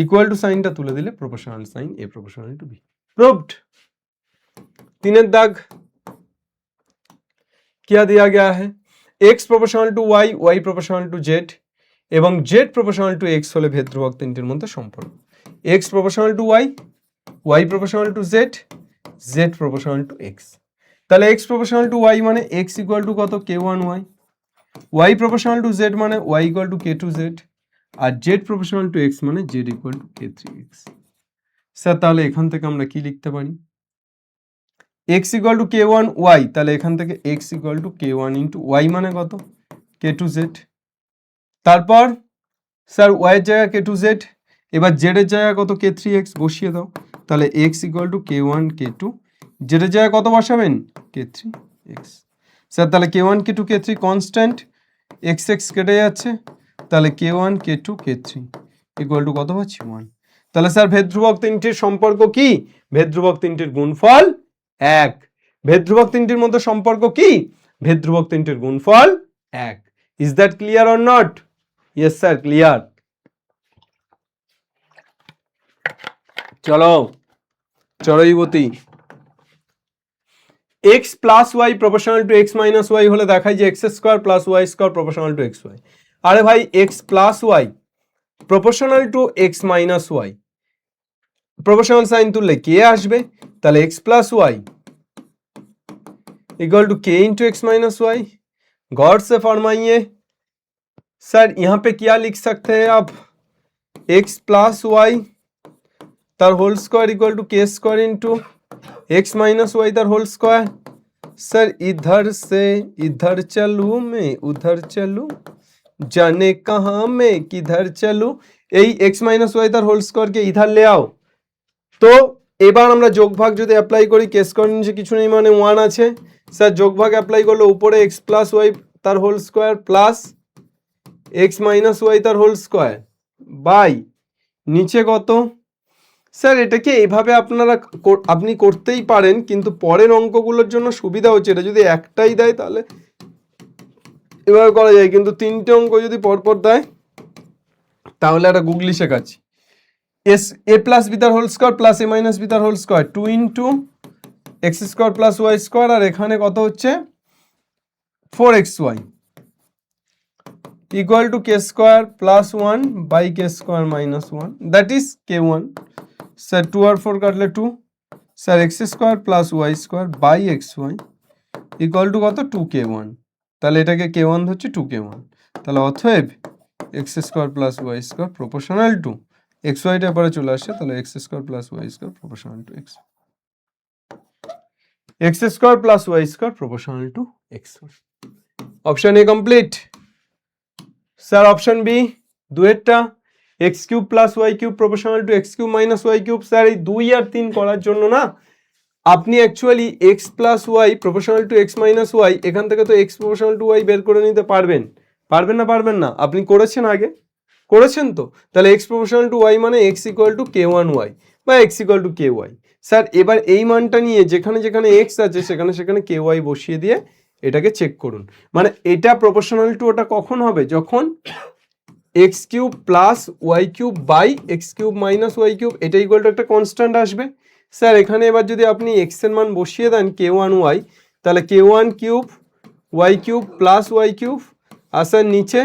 equal to সাইনটা তুলে দিলে proportional sign A proportional to B. Proved. 3 दाग क्या दिया गया है, x proportional to y, y proportional to z এবং z proportional to x হলে ভেদ ধ্রুবক তিনটির মধ্যে সম্পর্ক, x proportional to y, y proportional to z, z proportional to x. তাহলে x proportional to y মানে x equal to কত, k1y, y proportional to z মানে y equal to k2z, আর z proportional to x মানে z equal to k3x. Sir তাহলে এখান থেকে আমরা কি লিখতে পারি, x equal to k1y, তাহলে এখান থেকে x equal to k1 into y মানে কত, k2z. তারপর স্যার y এর জায়গা k2z, এবার z এর জায়গা কত, k3x বসিয়ে দাও, তাহলে x equal to k1 k2, z এর জায়গা কত বসাবেন, k3x. স্যার তাহলে k1 k2 k3 constant, x x কেটে যাচ্ছে, তাহলে k1 k2 k3 equal to কত পাচ্ছি, 1. তাহলে স্যার ভেদ ধ্রুবক তিনটির সম্পর্ক কি, ভেদ ধ্রুবক তিনটির গুণফল 1. ভেদ ধ্রুবক তিনটির মধ্যে সম্পর্ক কি, ভেদ ধ্রুবক তিনটির গুণফল 1. Is that clear or not? Yes sir, clear. চলো চড়ইবতী, x plus y proportional to x minus y হলে দেখাই যে x square plus y square proportional to xy. আরে ভাই x plus y proportional to x minus y, proportional sign তুললে k আসবে, তাহলে x plus y equal to k into x minus y. गौर से फरमाइए सर, यहाँ पे क्या लिख सकते हैं आप, x plus y तार whole square equal to k square into x minus y तार होल स्क्वायर. सर इधर से इधर चलूँ मैं उधर चलूँ, जाने कहाँ मैं किधर चलूँ, এই এক্স মাইনাস ওয়াই তার হোল স্কোয়ারকে ইধার লে আও. তো এবার আমরা যোগভাগ যদি অ্যাপ্লাই করি, কে স্কোয়ার নিচে কিছু নেই মানে 1 আছে, স্যার যোগভাগ অ্যাপ্লাই করলে উপরে এক্স প্লাস ওয়াই তার whole square plus x minus y তার হোল স্কোয়ার বাই নিচে কত. স্যার এটাকে এইভাবে আপনি করতেই পারেন, কিন্তু পরের অঙ্কগুলোর জন্য সুবিধা হচ্ছে এটা যদি একটাই দেয় তাহলে এভাবে করা যায়, কিন্তু 3টে অঙ্ক যদি পরপর দেয় তাহলে একটা গুগলি শেখাচ্ছি. এস এ প্লাস বি তার whole square plus A minus B তার whole square 2 into X square plus Y square, আর এখানে কত হচ্ছে 4xy equal to K square plus 1 by K square minus 1, that is k1. Sir 2 আর 4 কাটলে 2, sir X square plus Y square by X Y equal to কত 2k1, তাহলে এটাকে k1 ধরছি 2k1, তাহলে অতএব x square plus Y square proportional to X ওয়াইটা পরে চলে আসছে, তাহলে X square plus Y square proportional to X, X square plus Y square proportional to X. Option A complete. Sir option B দুয়েরটা X cube plus Y cube proportional to X cube minus Y cube. Sir এই 2 আর 3 করার জন্য না আপনি actually X plus Y proportional to x minus Y, এখান থেকে তো এক্স প্রপোর্শনাল টু ওয়াই বের করে নিতে পারবেন, পারবেন না, আপনি করেছেন আগে, করেছেন তো, তাহলে এক্স প্রপোর্শনাল টু ওয়াই মানে X equal to K one Y বা X equal to K Y. Sir এবার এই মানটা নিয়ে যেখানে যেখানে এক্স আছে সেখানে সেখানে কে ওয়াই বসিয়ে দিয়ে এটাকে চেক করুন. মানে এটা প্রপোর্শনাল টু ওটা কখন হবে, যখন x cube plus Y cube by x cube minus Y cube এটা ইকুয়াল টু একটা কনস্ট্যান্ট আসবে. স্যার এখানে এবার যদি আপনি এক্স এর মান বসিয়ে দেন কে ওয়ান ওয়াই, তাহলে K one cube Y cube plus Y cube, আর স্যার নিচে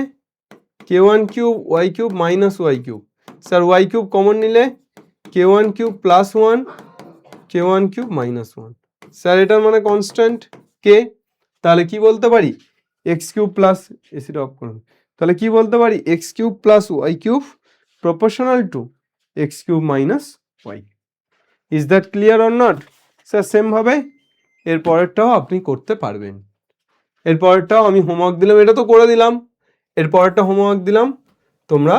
K one cube Y cube minus Y cube. Sir Y cube common নিলে K one cube plus 1 K one cube minus 1. Sir এটার মানে কনস্ট্যান্ট কে, তাহলে কি বলতে পারি এক্স কিউব প্লাস, এসিটা অফ করুন, তাহলে কি বলতে পারি X cube plus Y cube proportional to X cube minus Y. Is that clear or not? Sir same ভাবে এর পরেরটাও আপনি করতে পারবেন. এর পরেরটাও আমি হোমওয়ার্ক দিলাম, এটা তো করে দিলাম, এর পরেরটা হোমওয়ার্ক দিলাম, তোমরা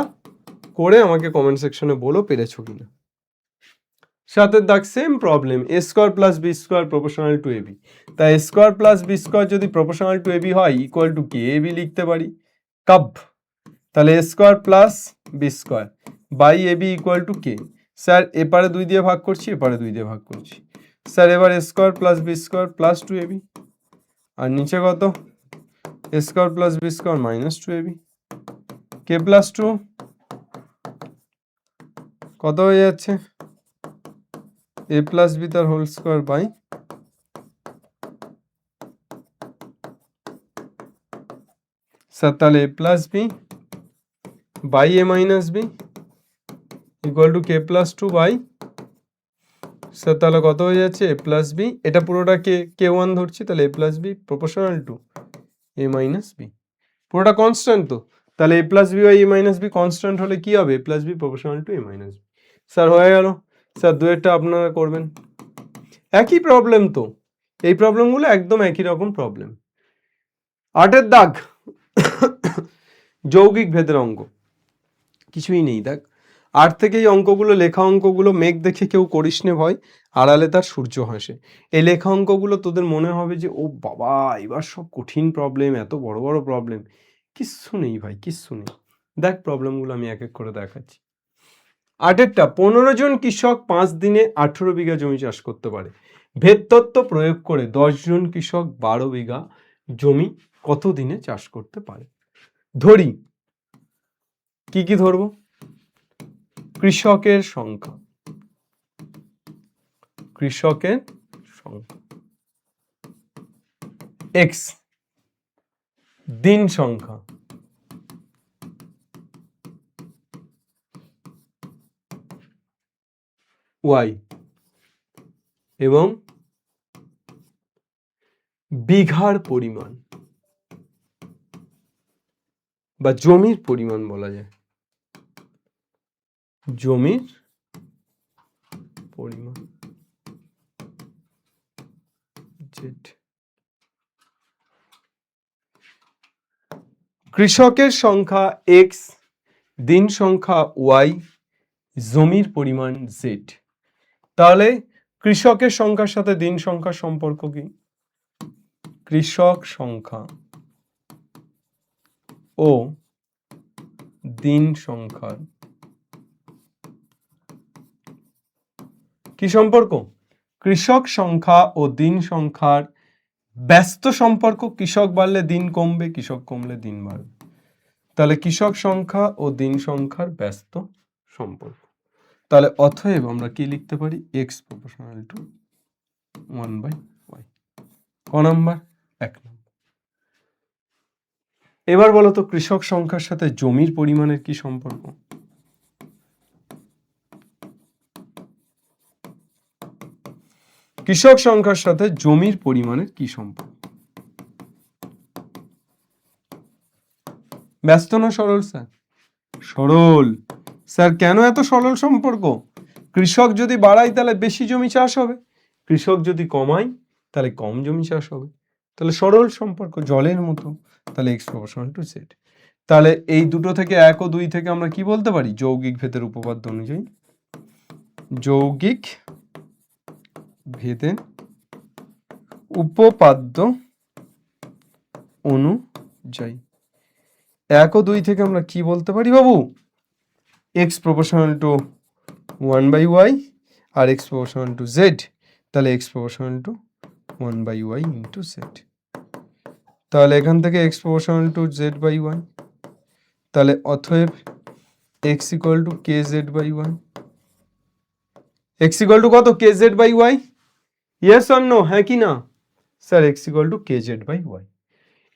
করে আমাকে কমেন্ট সেকশনে বলো পেরেছো কিনা. সাতের দাগ same problem, A square plus B square proportional to AB. তাই A square plus B square যদি প্রপোর্শনাল টু এবি হয় ইকুয়াল টু কি, এবি লিখতে পারি কাব। তাহলে A square plus B square by AB equal to K. Sir এপারে 2 দিয়ে ভাগ করছি, এপারে 2 দিয়ে ভাগ করছি। স্যার এবার A square plus B square plus two AB, আর নিচে কত, A square plus B square minus two AB, K plus two কত হয়ে যাচ্ছে, এ প্লাস বি তার হোল স্কোয়ার বাই স্যার তাহলে A plus B by A minus B equal to K plus two by, sir তাহলে কত হয়ে যাচ্ছে এ প্লাস বি, এটা পুরোটা কে ওয়ান ধরছি, তাহলে A plus B proportional to A minus B, পুরোটা কনস্ট্যান্ট তো, তাহলে A plus B by A minus B constant হলে কি হবে, A plus B proportional to A minus B. Sir হয়ে গেল। স্যার দুয়েরটা আপনারা করবেন, একই প্রবলেম তো, এই প্রবলেমগুলো একদম একই রকম প্রবলেম। 8এর দাগ যৌগিক ভেদের অঙ্ক, কিছুই নেই দেখ, 8 থেকে এই অঙ্কগুলো, লেখা অঙ্কগুলো, মেঘ দেখে কেউ করিস নে ভয়, আড়ালে তার সূর্য হাসে। এই লেখা অঙ্কগুলো তোদের মনে হবে যে ও বাবা এবার সব কঠিন প্রবলেম, এত বড় বড় প্রবলেম, কিচ্ছু নেই ভাই, কিচ্ছু নেই। দেখ প্রবলেমগুলো আমি এক এক করে দেখাচ্ছি। 8এরটা, 15 জন কৃষক 5 দিনে 18 বিঘা জমি চাষ করতে পারে। ভেদতত্ত্ব প্রয়োগ করে 10 জন কৃষক 12 বিঘা জমি কত দিনে চাষ করতে পারে। ধরি, কি কি ধরবো, কৃষকের সংখ্যা, কৃষকের সংখ্যা, এক্স দিন সংখ্যা, ওয়াই এবং বিঘার পরিমাণ বা জমির পরিমাণ বলা যায়, জমির পরিমাণ জেড। কৃষকের সংখ্যা এক্স, দিন সংখ্যা ওয়াই, জমির পরিমাণ জেড। তাহলে কৃষকের সংখ্যার সাথে দিন সংখ্যার সম্পর্ক কি, কৃষক সংখ্যা ও দিন সংখ্যার কি সম্পর্ক, কৃষক সংখ্যা ও দিন সংখ্যার ব্যস্ত সম্পর্ক, কৃষক বাড়লে দিন কমবে, কৃষক কমলে দিন বাড়বে। তাহলে কৃষক সংখ্যা ও দিন সংখ্যার ব্যস্ত সম্পর্ক। তাহলে অতএব আমরা কি লিখতে পারি, এক্স প্রপোর্শনাল টু 1/y। ক নাম্বার, 1 নম্বর। এবার বলো তো কৃষক সংখ্যার সাথে জমির পরিমাণের কি সম্পর্ক, কৃষক সংখ্যার সাথে জমির পরিমাণের কি সম্পর্ক, ব্যস্ত না সরল স্যার, সরল। স্যার কেন এত সরল সম্পর্ক, কৃষক যদি বাড়াই তাহলে বেশি জমি চাষ হবে, কৃষক যদি কমাই তাহলে কম জমি চাষ হবে, তাহলে সরল সম্পর্ক জলের মতো। তাহলে এক্স প্রপোর্শনাল টু জেড। তাহলে এই দুটো থেকে 1 ও 2 থেকে আমরা কি বলতে পারি, যৌগিক ভেদের উপপাদ্য অনুযায়ী, যৌগিক ভেদের উপপাদ্য অনুযায়ী 1 ও 2 থেকে আমরা কি বলতে পারি বাবু, এক্স প্রপোর্শনাল টু 1/y আর এক্স প্রপোর্শনাল টু জেড। তাহলে x proportional to 1/y into Z. তাহলে এখান থেকে X proportional to Z by Y, তাহলে অতএব X equal to K Z by Y. X equal to কত, K Z by Y, yes or no, হ্যাঁ কি না sir, X equal to K Z by Y.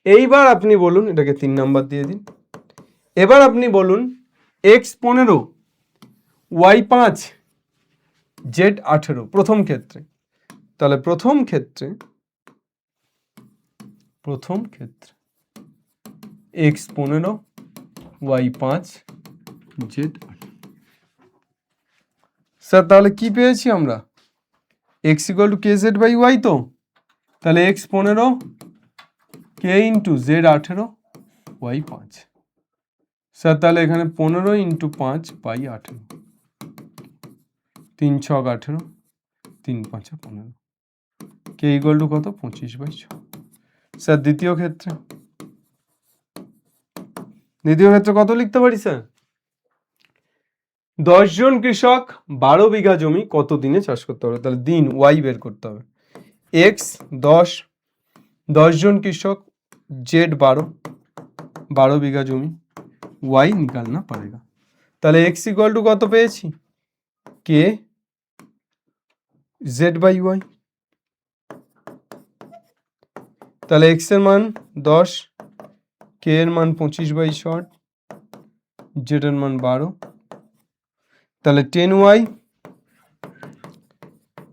এইবার আপনি বলুন, এটাকে 3 নাম্বার দিয়ে দিন। এবার আপনি বলুন এক্স 15, ওয়াই 5, জেড 18 প্রথম ক্ষেত্রে। তাহলে প্রথম ক্ষেত্রে এক্স 15, ওয়াই 5, জেড 18। স্যার তাহলে কি পেয়েছি আমরা, x equal to K Z by y, তো তাহলে x 15 k into z 18 y 5। Sir তাহলে এখানে 15 ইন্টু 5 বাই 18। 3 ছক 18, 3 5 15, কে ইকুয়াল টু কত 25/6। স্যার দ্বিতীয় ক্ষেত্রে কত লিখতে পারি স্যার? 10 জন কৃষক 12 বিঘা জমি কত দিনে চাষ করতে পারবে? তাহলে দিন ওয়াই বের করতে হবে। এক্স 10 জন কৃষক, জেড 12 বিঘা জমি, ওয়াই নিকালনা পারেগা। তাহলে এক্স ইকুয়াল টু কত পেয়েছি? কে জেড বাই ওয়াই। তাহলে এক্স এর মান 10, কে এর মান 25/6, জেড এর মান 12। তাহলে 10y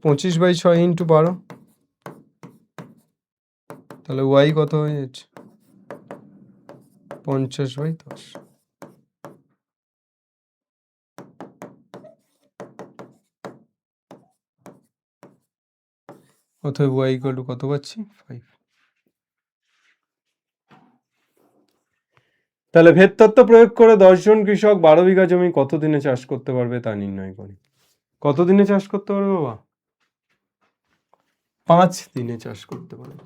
25/6 ইন্টু 12, তাহলে y কত হয়ে যাচ্ছে 50/10। অতএব y ইকুয়াল টু কত পাচ্ছি 5। তাহলে ভেদ তত্ত্ব প্রয়োগ করে 10 জন কৃষক 12 বিঘা জমি কত দিনে চাষ করতে পারবে তা নির্ণয় করি। কত দিনে চাষ করতে পারবে বাবা? 5 দিনে চাষ করতে পারবে।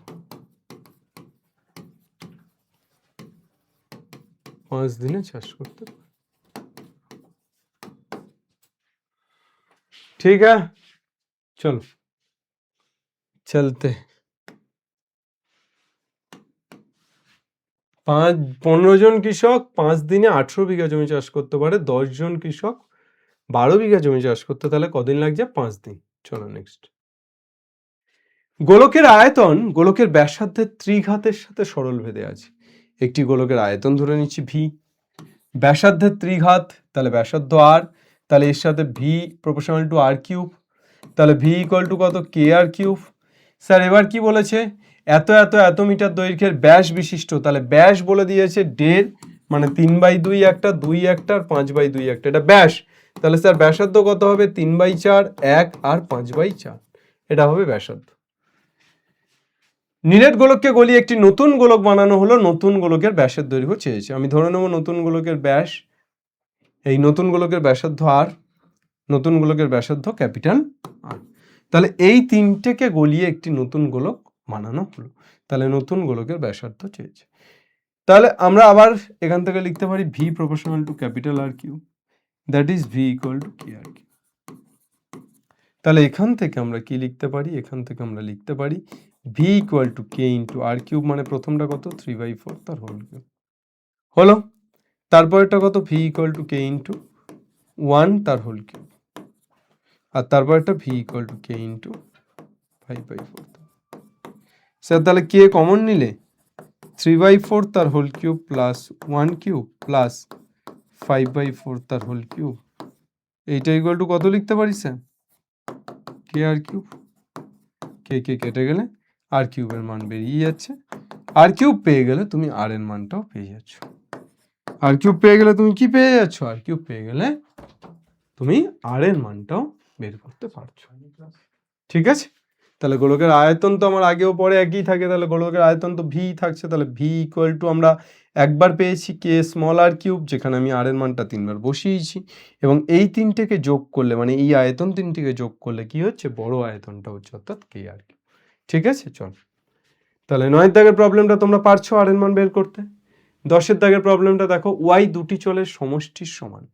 5 দিনে চাষ করতে পারবে। ठीक है, चलो चलते। 15 জন কৃষক 5 দিনে 18 বিঘা জমি চাষ করতে পারে। 10 জন কৃষক 12 বিঘা জমি চাষ করতে, তাহলে কদিন লাগছে? 5 দিন। চলো নেক্সট। গোলকের আয়তন গোলকের ব্যাসার্ধের ত্রিঘাতের সাথে সরল ভেদে আছে। একটি গোলকের আয়তন ধরে নিচ্ছি ভি, ব্যাসার্ধের ত্রিঘাত, তাহলে ব্যাসার্ধ আর, তাহলে এর সাথে v proportional to R cube, তাহলে ভি ইকুয়াল টু কত কে আর কিউব। স্যার এবার কি বলেছে? এত মিটার দৈর্ঘ্যের ব্যাস বিশিষ্ট, তাহলে ব্যাস বলে দিয়েছে 1.5, মানে 3/2 একটা, 2 একটা আর 5/2 একটা, এটা ব্যাস। তাহলে স্যার ব্যাসার্ধ কত হবে? 3/4, 1 আর 5/4, এটা হবে ব্যাসার্ধ। নিরেট গোলককে গলিয়ে একটি নতুন গোলক বানানো হলো। নতুন গোলকের ব্যাসের দৈর্ঘ্য চেয়েছে। আমি ধরে নেব নতুন গোলকের ব্যাস, এই নতুন গোলকের ব্যাসার্ধ আর, নতুন গোলকের ব্যাসার্ধ ক্যাপিটাল আর। তাহলে এই তিনটেকে গলিয়ে একটি নতুন গোলক বানানো হলো। তাহলে নতুন গোলকের ব্যাসার্ধ চেয়েছে। তাহলে আমরা আবার এখান থেকে লিখতে পারি v proportional to capital r cube, that is v equal to K r cube. তাহলে এখান থেকে আমরা কি লিখতে পারি? এখান থেকে আমরা লিখতে পারি v equal to K into r cube, মানে প্রথমটা কত 3/4 তার হোল কিউব হলো। তারপরেরটা কত? V equal to K into 1 তার হোল কিউব, আর তারপরেরটা V equal to K into 5/4। Sir তাহলে কে কমন নিলে 3/4 তার whole cube plus 1 cube plus 5/4 তার হোল কিউব, এইটা ইকুয়াল টু কত লিখতে পারি স্যার? কে আর কিউব। কে কে কেটে গেলে আর কিউবের মান বেরিয়ে যাচ্ছে। আর কিউব পেয়ে গেলে তুমি আর এর মানটাও পেয়ে যাচ্ছ। আর কিউব পেয়ে গেলে তুমি কি পেয়ে যাচ্ছ? আর কিউব পেয়ে গেলে তুমি আর এর মানটাও বের করতে পারছো। ঠিক আছে, তাহলে গোলকের আয়তন তো আমার আগেও পরে একই থাকে, তাহলে গোলকের আয়তন তো ভি থাকছে। তাহলে ভি ইকুয়াল টু আমরা একবার পেয়েছি কে স্মল আর কিউব, যেখানে আমি আর এর মানটা 3 বার বসিয়েছি, এবং এই তিনটেকে যোগ করলে, মানে এই আয়তন তিনটিকে যোগ করলে কি হচ্ছে? বড় আয়তনটা হচ্ছে, অর্থাৎ কে আর কিউব। ঠিক আছে, চল তাহলে 9 দাগের প্রবলেমটা তোমরা পারছো আর এর মান বের করতে। 10 দাগের প্রবলেমটা দেখো, ওয়াই দুটি চলের সমষ্টির সমান।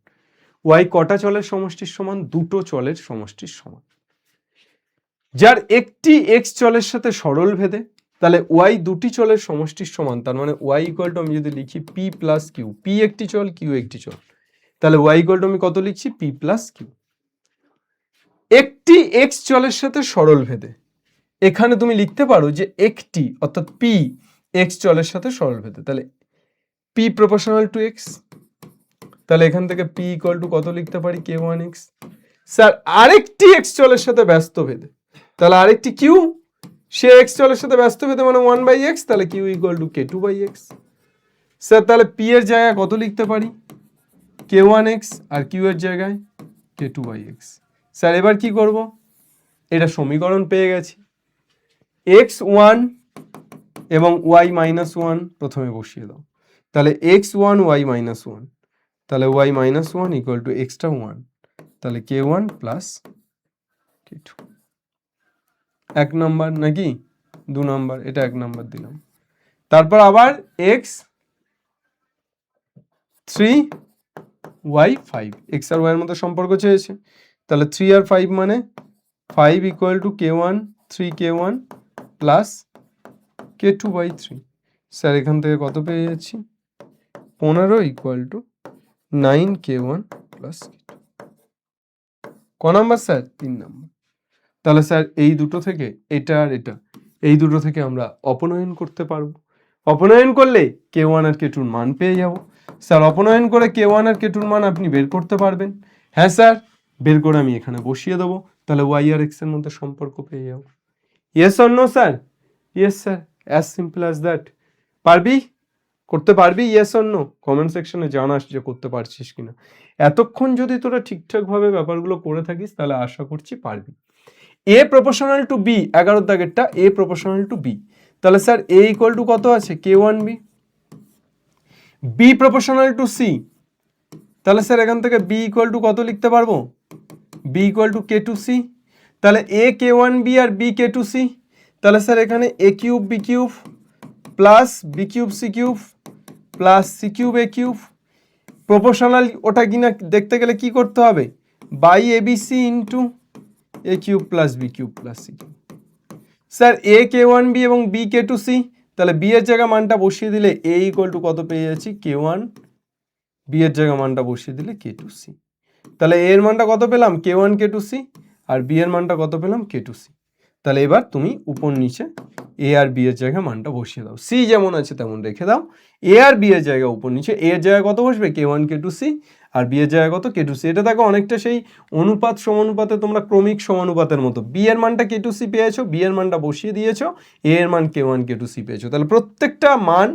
ওয়াই কটা চলের সমষ্টির সমান? দুটো চলের সমষ্টির সমান। যার একটি এক্স চলের সাথে সরল ভেদে, তাহলে ওয়াই দুটি চলের সমষ্টির সমান, তার মানে ওয়াই ইকুয়াল টু আমি যদি লিখি পি প্লাস কিউ, পি একটি চল, কিউ একটি চল, তাহলে ওয়াই ইকুয়াল টু আমি কত লিখছি? P plus Q. একটি এক্স চলের সাথে সরল ভেদে, এখানে তুমি লিখতে পারো যে একটি, অর্থাৎ পি এক্স চলের সাথে সরল ভেদে, তাহলে পি প্রপোর্শনাল টু এক্স, তাহলে এখান থেকে পি ইকুয়াল টু কত লিখতে পারি? K one x. স্যার আরেকটি এক্স চলের সাথে ব্যস্ত ভেদে, তাহলে আরেকটি কিউ, সে এক্স চলের সাথে ব্যস্ত ভেদে মানে 1/x, তাহলে Q equal to K 2/x। Sir তাহলে পি এর জায়গায় কত লিখতে পারি? কে ওয়ান এক্স, আর কিউ এর জায়গায় কে 2/x। স্যার এবার কি করব? এটা সমীকরণ পেয়ে গেছি, x1 এবং y-1 প্রথমে বসিয়ে দাও, তাহলে x1 y-1, তাহলে y-1 ইকুয়াল টু এক্সটা 1, তাহলে k1 প্লাস কে টু, 1 নাম্বার নাকি 2 নাম্বার, এটা 1 নাম্বার দিলাম। তারপর আবার এক্স 3 ওয়াই 5, এক্স আর ওয়াই এর মধ্যে সম্পর্ক চেয়েছে, তাহলে 3 আর 5 মানে 5 equal to k1 3k1 plus k2/3। Sir এখান থেকে কত পেয়ে যাচ্ছি, 15 equal to 9k1 plus k2। ক নাম্বার স্যার, 3 নাম্বার। তাহলে স্যার এই দুটো থেকে এটা আর এটা, এই দুটো থেকে আমরা অপনয়ন করতে পারবো। অপনয়ন করলে k1 আর k2 মান পেয়ে যাব। স্যার অপনয়ন করে k1 আর k2 মান আপনি বের করতে পারবেন? হ্যাঁ স্যার, বের করে আমি এখানে বসিয়ে দেবো, তাহলে y আর x এর মধ্যে সম্পর্ক পেয়ে যাব। Yes or no sir? Yes sir, as simple as that. পারবি? করতে পারবি? Yes or no? কমেন্ট সেকশনে জানাস যে করতে পারছিস কিনা। এতক্ষণ যদি তোরা ঠিকঠাকভাবে ব্যাপারগুলো করে থাকিস তাহলে আশা করছি পারবি। এ প্রপোর্শনাল টু বি, 11 দাগেরটা, এ প্রপোর্শনাল টু বি, তাহলে স্যার এ ইকুয়াল টু কত আছে, k1b। B proportional to C, তাহলে স্যার এখান থেকে বি ইকুয়াল টু কত লিখতে পারবো, বি ইকুয়াল টু k2c। তাহলে এ k1b আর বি k2c, তাহলে স্যার এখানে A cube B cube plus B cube C cube plus C cube A cube. Proportional ওটা কিনা দেখতে গেলে কি করতে হবে, by A B C into A cube plus B cube plus C cube. Sir A k1b এবং বি k2c, তাহলে বি এর জায়গা মানটা বসিয়ে দিলে এ ইকুয়াল টু কত পেয়ে যাচ্ছি, k1, বি এর জায়গা মানটা বসিয়ে দিলে k2c। তাহলে এ এর মানটা কত পেলাম, k1 k2c, আর বি এর মানটা কত পেলাম, k2c। তাহলে এবার তুমি উপর নিচে এ আর বি এর জায়গায় মানটা বসিয়ে দাও, সি যেমন আছে তেমন রেখে দাও। এ আর বি এর জায়গায় উপর নিচে, এ এর জায়গায় কত বসবে, k1 k2c, আর বি এর জায়গায় কত, k2c। এটা দেখো অনেকটা সেই অনুপাত সমানুপাতে, তোমরা ক্রমিক সমানুপাতের মতো, বি এর মানটা k2c পেয়েছো, বি এর মানটা বসিয়ে দিয়েছো, এ এর মান k1 k2c পেয়েছো। তাহলে প্রত্যেকটা মান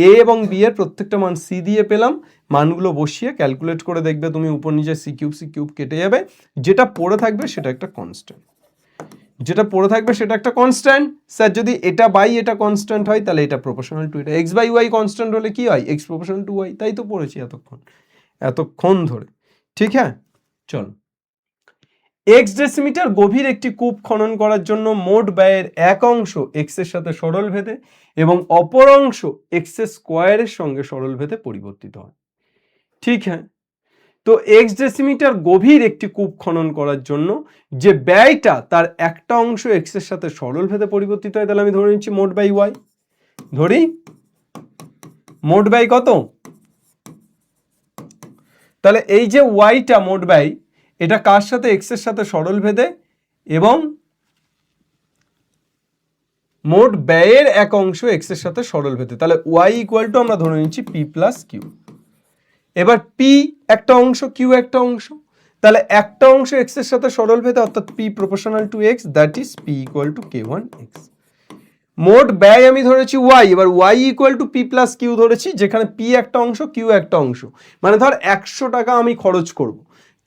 এ এবং বি এর প্রত্যেকটা মান সি দিয়ে পেলাম, মানগুলো বসিয়ে ক্যালকুলেট করে দেখবে তুমি উপর নিচে সি কিউব কেটে যাবে, যেটা পড়ে থাকবে সেটা একটা কনস্ট্যান্ট, যেটা পড়ে থাকবে সেটা একটা কনস্ট্যান্ট। স্যার যদি এটা বাই এটা কনস্ট্যান্ট হয় তাহলে এটা প্রপোর্শনাল টু এটা, এক্স বাই ওয়াই কনস্ট্যান্ট হলে কি হয়, এক্স প্রপোর্শনাল টু ওয়াই, তাই তো পড়েছি এতক্ষণ ধরে। ঠিক হ্যাঁ, চলো। এক্স ডেসিমিটার গভীর একটি কূপ খনন করার জন্য মোট ব্যয়ের এক অংশ এক্স এর সাথে সরল ভেদে এবং অপর অংশ এক্স স্কোয়ারের সঙ্গে সরল ভেদে পরিবর্তিত হয়। ঠিক হ্যাঁ, তো এক্স ডেসিমিটার গভীর একটি কূপ খনন করার জন্য যে ব্যয়টা তার একটা অংশ এক্স এর সাথে সরল ভেদে পরিবর্তিত হয়, তাহলে আমি ধরে নিচ্ছি মোট ব্যয় ওয়াই। ধরি মোট ব্যয় কত, তাহলে এই যে ওয়াইটা মোট ব্যয়, এটা কার সাথে, এক্স এর সাথে সরল ভেদে এবং মোট ব্যয়ের এক অংশ এক্স এর সাথে সরল ভেদে, তাহলে ওয়াই ইকুয়াল টু আমরা ধরে নিচ্ছি পি প্লাস কিউ। এবার পি একটা অংশ, কিউ একটা অংশ, তাহলে একটা অংশ এক্স এর সাথে সরল ভেদে অর্থাৎ P proportional to X, that is P equal to k1 X. মোট ব্যয় আমি ধরেছি ওয়াই, এবার Y equal to P plus Q ধরেছি, যেখানে পি একটা অংশ কিউ একটা অংশ, মানে ধর 100 টাকা আমি খরচ করব,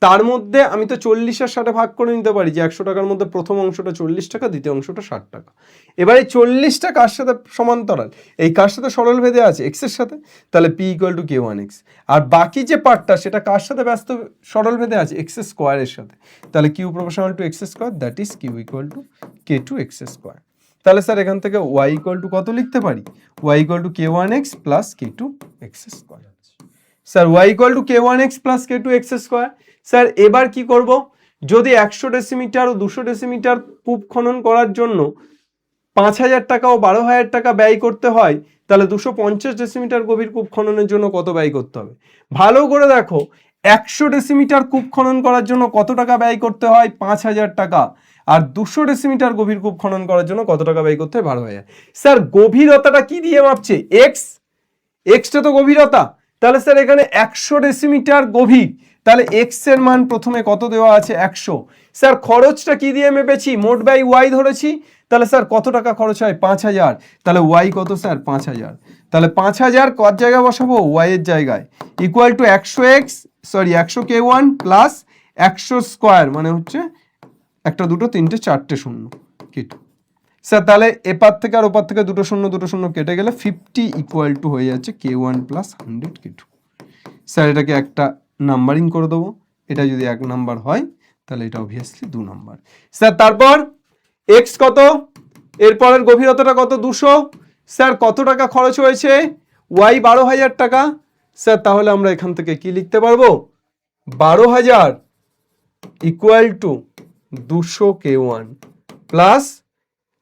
তার মধ্যে আমি তো 40 আর 60 ভাগ করে নিতে পারি, যে 100 টাকার মধ্যে প্রথম অংশটা 40 টাকা, দ্বিতীয় অংশটা 60 টাকা। এবার এই 40টা কার সাথে সমান্তরাল, এই কার সাথে সরল ভেদে আছে, এক্স এর সাথে, তাহলে P equal to k1 X. আর বাকি যে পার্টটা সেটা কার সাথে ব্যস্ত সরল ভেদে আছে, এক্স স্কোয়ারের সাথে, তাহলে Q proportional to X square, that is Q equal to k2 X square. তাহলে স্যার এখান থেকে y ইকুয়াল টু কত লিখতে পারি, y equal to k1 X plus k2 X square. Sir y equal to k1 X plus k2 X square. Sir এবার কি করব, যদি 100 ডেসিমিটার ও 200 ডেসিমিটার কূপ খনন করার জন্য 5000 টাকা ও 12000 টাকা ব্যয় করতে হয়, তাহলে 250 ডেসিমিটার গভীর কূপ খননের জন্য কত ব্যয় করতে হবে। ভালো করে দেখো, 100 ডেসিমিটার কূপ খনন করার জন্য কত টাকা ব্যয় করতে হয়, 5000 টাকা, আর 200 ডেসিমিটার গভীর কূপ খনন করার জন্য কত টাকা ব্যয় করতে হয়, 12000। স্যার গভীরতাটা কি দিয়ে মাপছে, এক্স, এক্সটা তো গভীরতা, তাহলে স্যার এখানে 100 ডেসিমিটার গভীর, তাহলে এক্স এর মান প্রথমে কত দেওয়া আছে, 100। স্যার খরচটা কি দিয়ে মেপেছি, মোট ব্যয় ওয়াই ধরেছি, তাহলে স্যার কত টাকা খরচ হয়, 5000, তাহলে ওয়াই কত স্যার 5000, তাহলে 5000 কত জায়গায় বসাবো, ওয়াই এর জায়গায়, equal to 100 k1 plus 100 square, মানে হচ্ছে একটা দুটো তিনটে চারটে শূন্য কেটে। স্যার তাহলে এপার থেকে আর ওপার থেকে দুটো শূন্য কেটে গেলে 50 ইকুয়াল টু হয়ে যাচ্ছে k1 প্লাস 100 k2। স্যার এটাকে একটা নাম্বারিং করে দেবো, এটা যদি 1 নাম্বার হয় তাহলে এটা অবভিয়াসলি 2 নম্বর। স্যার তারপর এক্স কত, এরপরের গভীরতাটা কত 200। স্যার কত টাকা খরচ হয়েছে, ওয়াই 12,000 টাকা। স্যার তাহলে আমরা এখান থেকে কি লিখতে পারবো, 12,000 ইকুয়াল টু 200 K1 প্লাস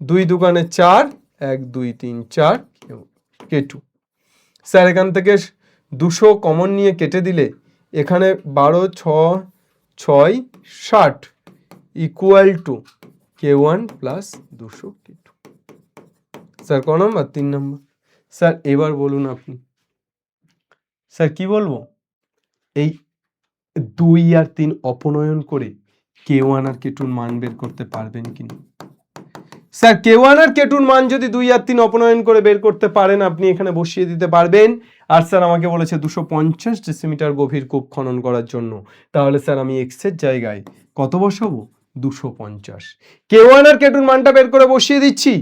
2 দুগুণে 4, 1 2 3 4 K2। স্যার এখান থেকে 200 কমন নিয়ে কেটে দিলে এখানে 12 6 6 60 equal to K1 plus 200 K2। Sir ক নম্বর, 3 নম্বর। স্যার এবার বলুন আপনি, স্যার কি বলবো, এই 2 আর 3 অপনয়ন করে K1 আর K2 মান বের করতে পারবেন কিনা? স্যার K1 আর K2 মান যদি 2 আর 3 অপনয়ন করে বের করতে পারেন, আপনি এখানে বসিয়ে দিতে পারবেন। আর স্যার আমাকে বলেছে 250 ডেসিমিটার গভীর কূপ খনন করার জন্য, তাহলে স্যার আমি এক্স এর জায়গায় কত বসাবো, 250। K1 আর K2 মানটা বের করে বসিয়ে দিচ্ছি,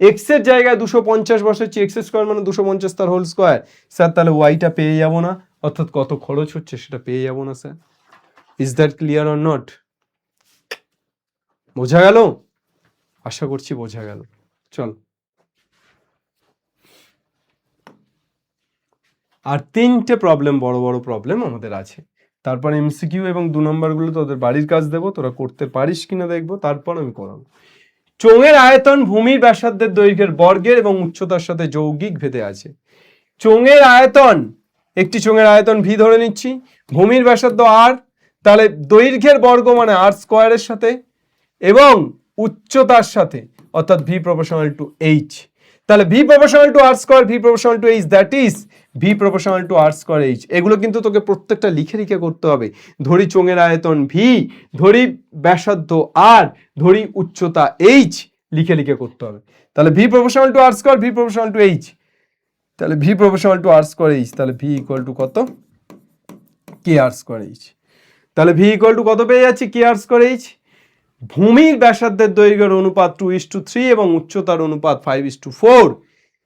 এক্স এর জায়গায় 250 বসাচ্ছি, এক্স স্কোয়ার মানে 250 তার হোল স্কোয়ার। স্যার তাহলে ওয়াইটা পেয়ে যাবো না, অর্থাৎ কত খরচ হচ্ছে সেটা পেয়ে যাবো না sir. Is that clear or not? বোঝা গেল? আশা করছি বোঝা গেল। চল, আর 3টে প্রবলেম, বড় বড় প্রবলেম আমাদের আছে। তারপর এমসিকিউ এবং 2 নম্বরগুলো তোদের বাড়ির কাজ দেবো, তোরা করতে পারিস কিনা দেখবো, তারপর আমি করাবো। চোঙের আয়তন ভূমির ব্যাসার্ধের দৈর্ঘ্যের বর্গের এবং উচ্চতার সাথে যৌগিক ভেদে আছে। চোঙের আয়তন, একটি চোঙের আয়তন ভি ধরে নিচ্ছি, ভূমির ব্যাসার্ধ আর, তাহলে দৈর্ঘ্যের বর্গ মানে আর স্কোয়ারের সাথে এবং উচ্চতার সাথে, অর্থাৎ ভি প্রপোর্শনাল টু এইচ। তাহলে V proportional to R square, V proportional to H, that is V proportional to R square H. এগুলো কিন্তু তোকে প্রত্যেকটা লিখে লিখে করতে হবে। ধরি চোঙের আয়তন ভি, ধরি ব্যাসার্ধ আর, ধরি উচ্চতা এইচ, লিখে লিখে করতে হবে। তাহলে V proportional to R square, V proportional to H, তাহলে V proportional to R square H, তাহলে ভি ইকুয়াল টু কত, কে আর স্কোয়ার এইচ। তাহলে ভি ইকুয়াল টু কত পেয়ে যাচ্ছি, কে আর স্কোয়ার এইচ। ভূমির ব্যাসার্ধের দৈর্ঘ্যের অনুপাত 2:3 এবং উচ্চতার অনুপাত 5:4।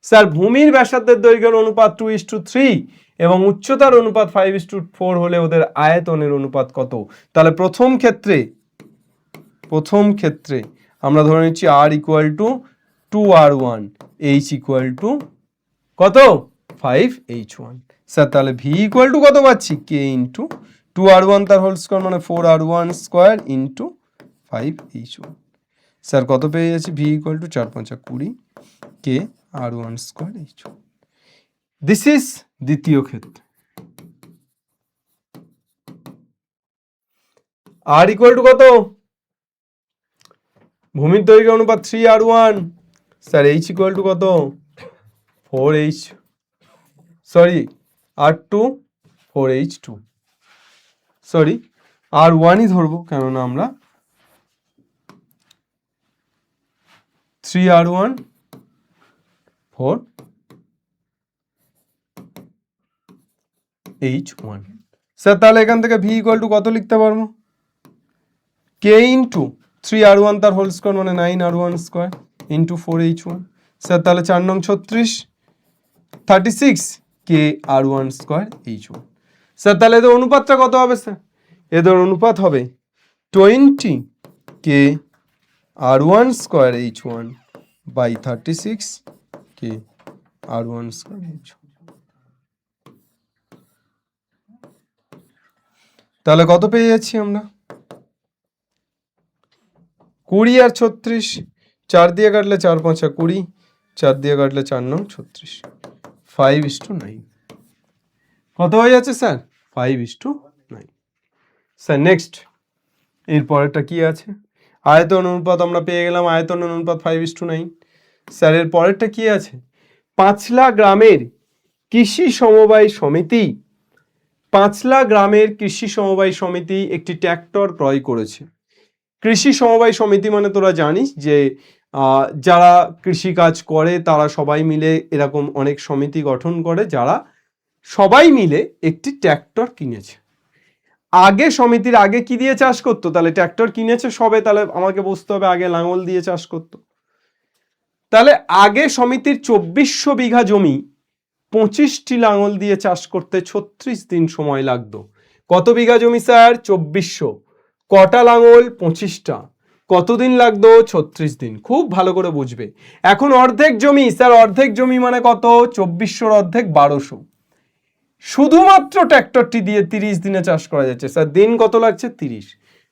স্যার ভূমির ব্যাসার্ধের দৈর্ঘ্যের অনুপাত 2:3 এবং উচ্চতার অনুপাত 5:4 হলে ওদের আয়তনের অনুপাত কত? তাহলে প্রথম ক্ষেত্রে আমরা ধরে নিচ্ছি R equal to 2r1, H equal to কত, 5h1। স্যার তাহলে ভি ইকুয়াল টু কত পাচ্ছি, কে ইন্টু 2r1 তার হোল স্কোয়ার মানে 4r1 square into 5h1। Sir কত পেয়ে যাচ্ছি, V equal two 4 5 20 K r1 square h1। This is দ্বিতীয় ক্ষেত্রে। আর ইকুয়াল টু কত, ভূমির দৈর্ঘ্য অনুপাত 3r1, sir H equal to কত, 4h, sorry r2 4h2, sorry r1ই ধরবো, কেননা আমরা 3r1 4h1। স্যার তাহলে এখান থেকে ভি ইকুয়াল টু কত লিখতে পারবো, কে ইন্টু 3r1 তার হোল স্কোয়ার মানে 9r1 square into 4h1। Sir তাহলে 4 নং 36 36 K r1 square h1। Sir তাহলে এদের অনুপাতটা কত হবে, স্যার এদের অনুপাত হবে 20 K r1 square h1 by 36 K r1 square h1। তাহলে কত পেয়ে যাচ্ছি আমরা, 20 আর 36, 4 দিয়ে কাটলে 4 5 20, 4 দিয়ে কাটলে 4 নং 36, 5:9। কত হয়ে যাচ্ছে স্যার, 5:9। স্যার নেক্সট এর পরেরটা কি আছে, আয়তন অনুপাত আমরা পেয়ে গেলাম, আয়তন অনুপাত 5:9। স্যার এর পরেরটা কি আছে, পাঁচলা গ্রামের কৃষি সমবায় সমিতি, পাঁচলা গ্রামের কৃষি সমবায় সমিতি একটি ট্র্যাক্টর ক্রয় করেছে। কৃষি সমবায় সমিতি মানে তোরা জানিস যে যারা কৃষি কাজ করে তারা সবাই মিলে এরকম অনেক সমিতি গঠন করে, যারা সবাই মিলে একটি ট্র্যাক্টর কিনেছে। আগে সমিতির আগে কি দিয়ে চাষ করতো, তাহলে ট্র্যাক্টর কিনেছে সবে, তাহলে আমাকে বুঝতে হবে আগে লাঙল দিয়ে চাষ করতো। তাহলে আগে সমিতির 2400 বিঘা জমি 25টি লাঙল দিয়ে চাষ করতে 36 দিন সময় লাগতো। কত বিঘা জমি স্যার, 2400, কটা লাঙল 25টা, কতদিন লাগতো 36 দিন। খুব ভালো করে বুঝবে। এখন অর্ধেক জমি, স্যার অর্ধেক জমি মানে কত? 2400 অর্ধেক 1200। শুধুমাত্র ট্র্যাক্টরটি দিয়ে 30 দিনে চাষ করা যাচ্ছে। স্যার দিন কত লাগছে? 30।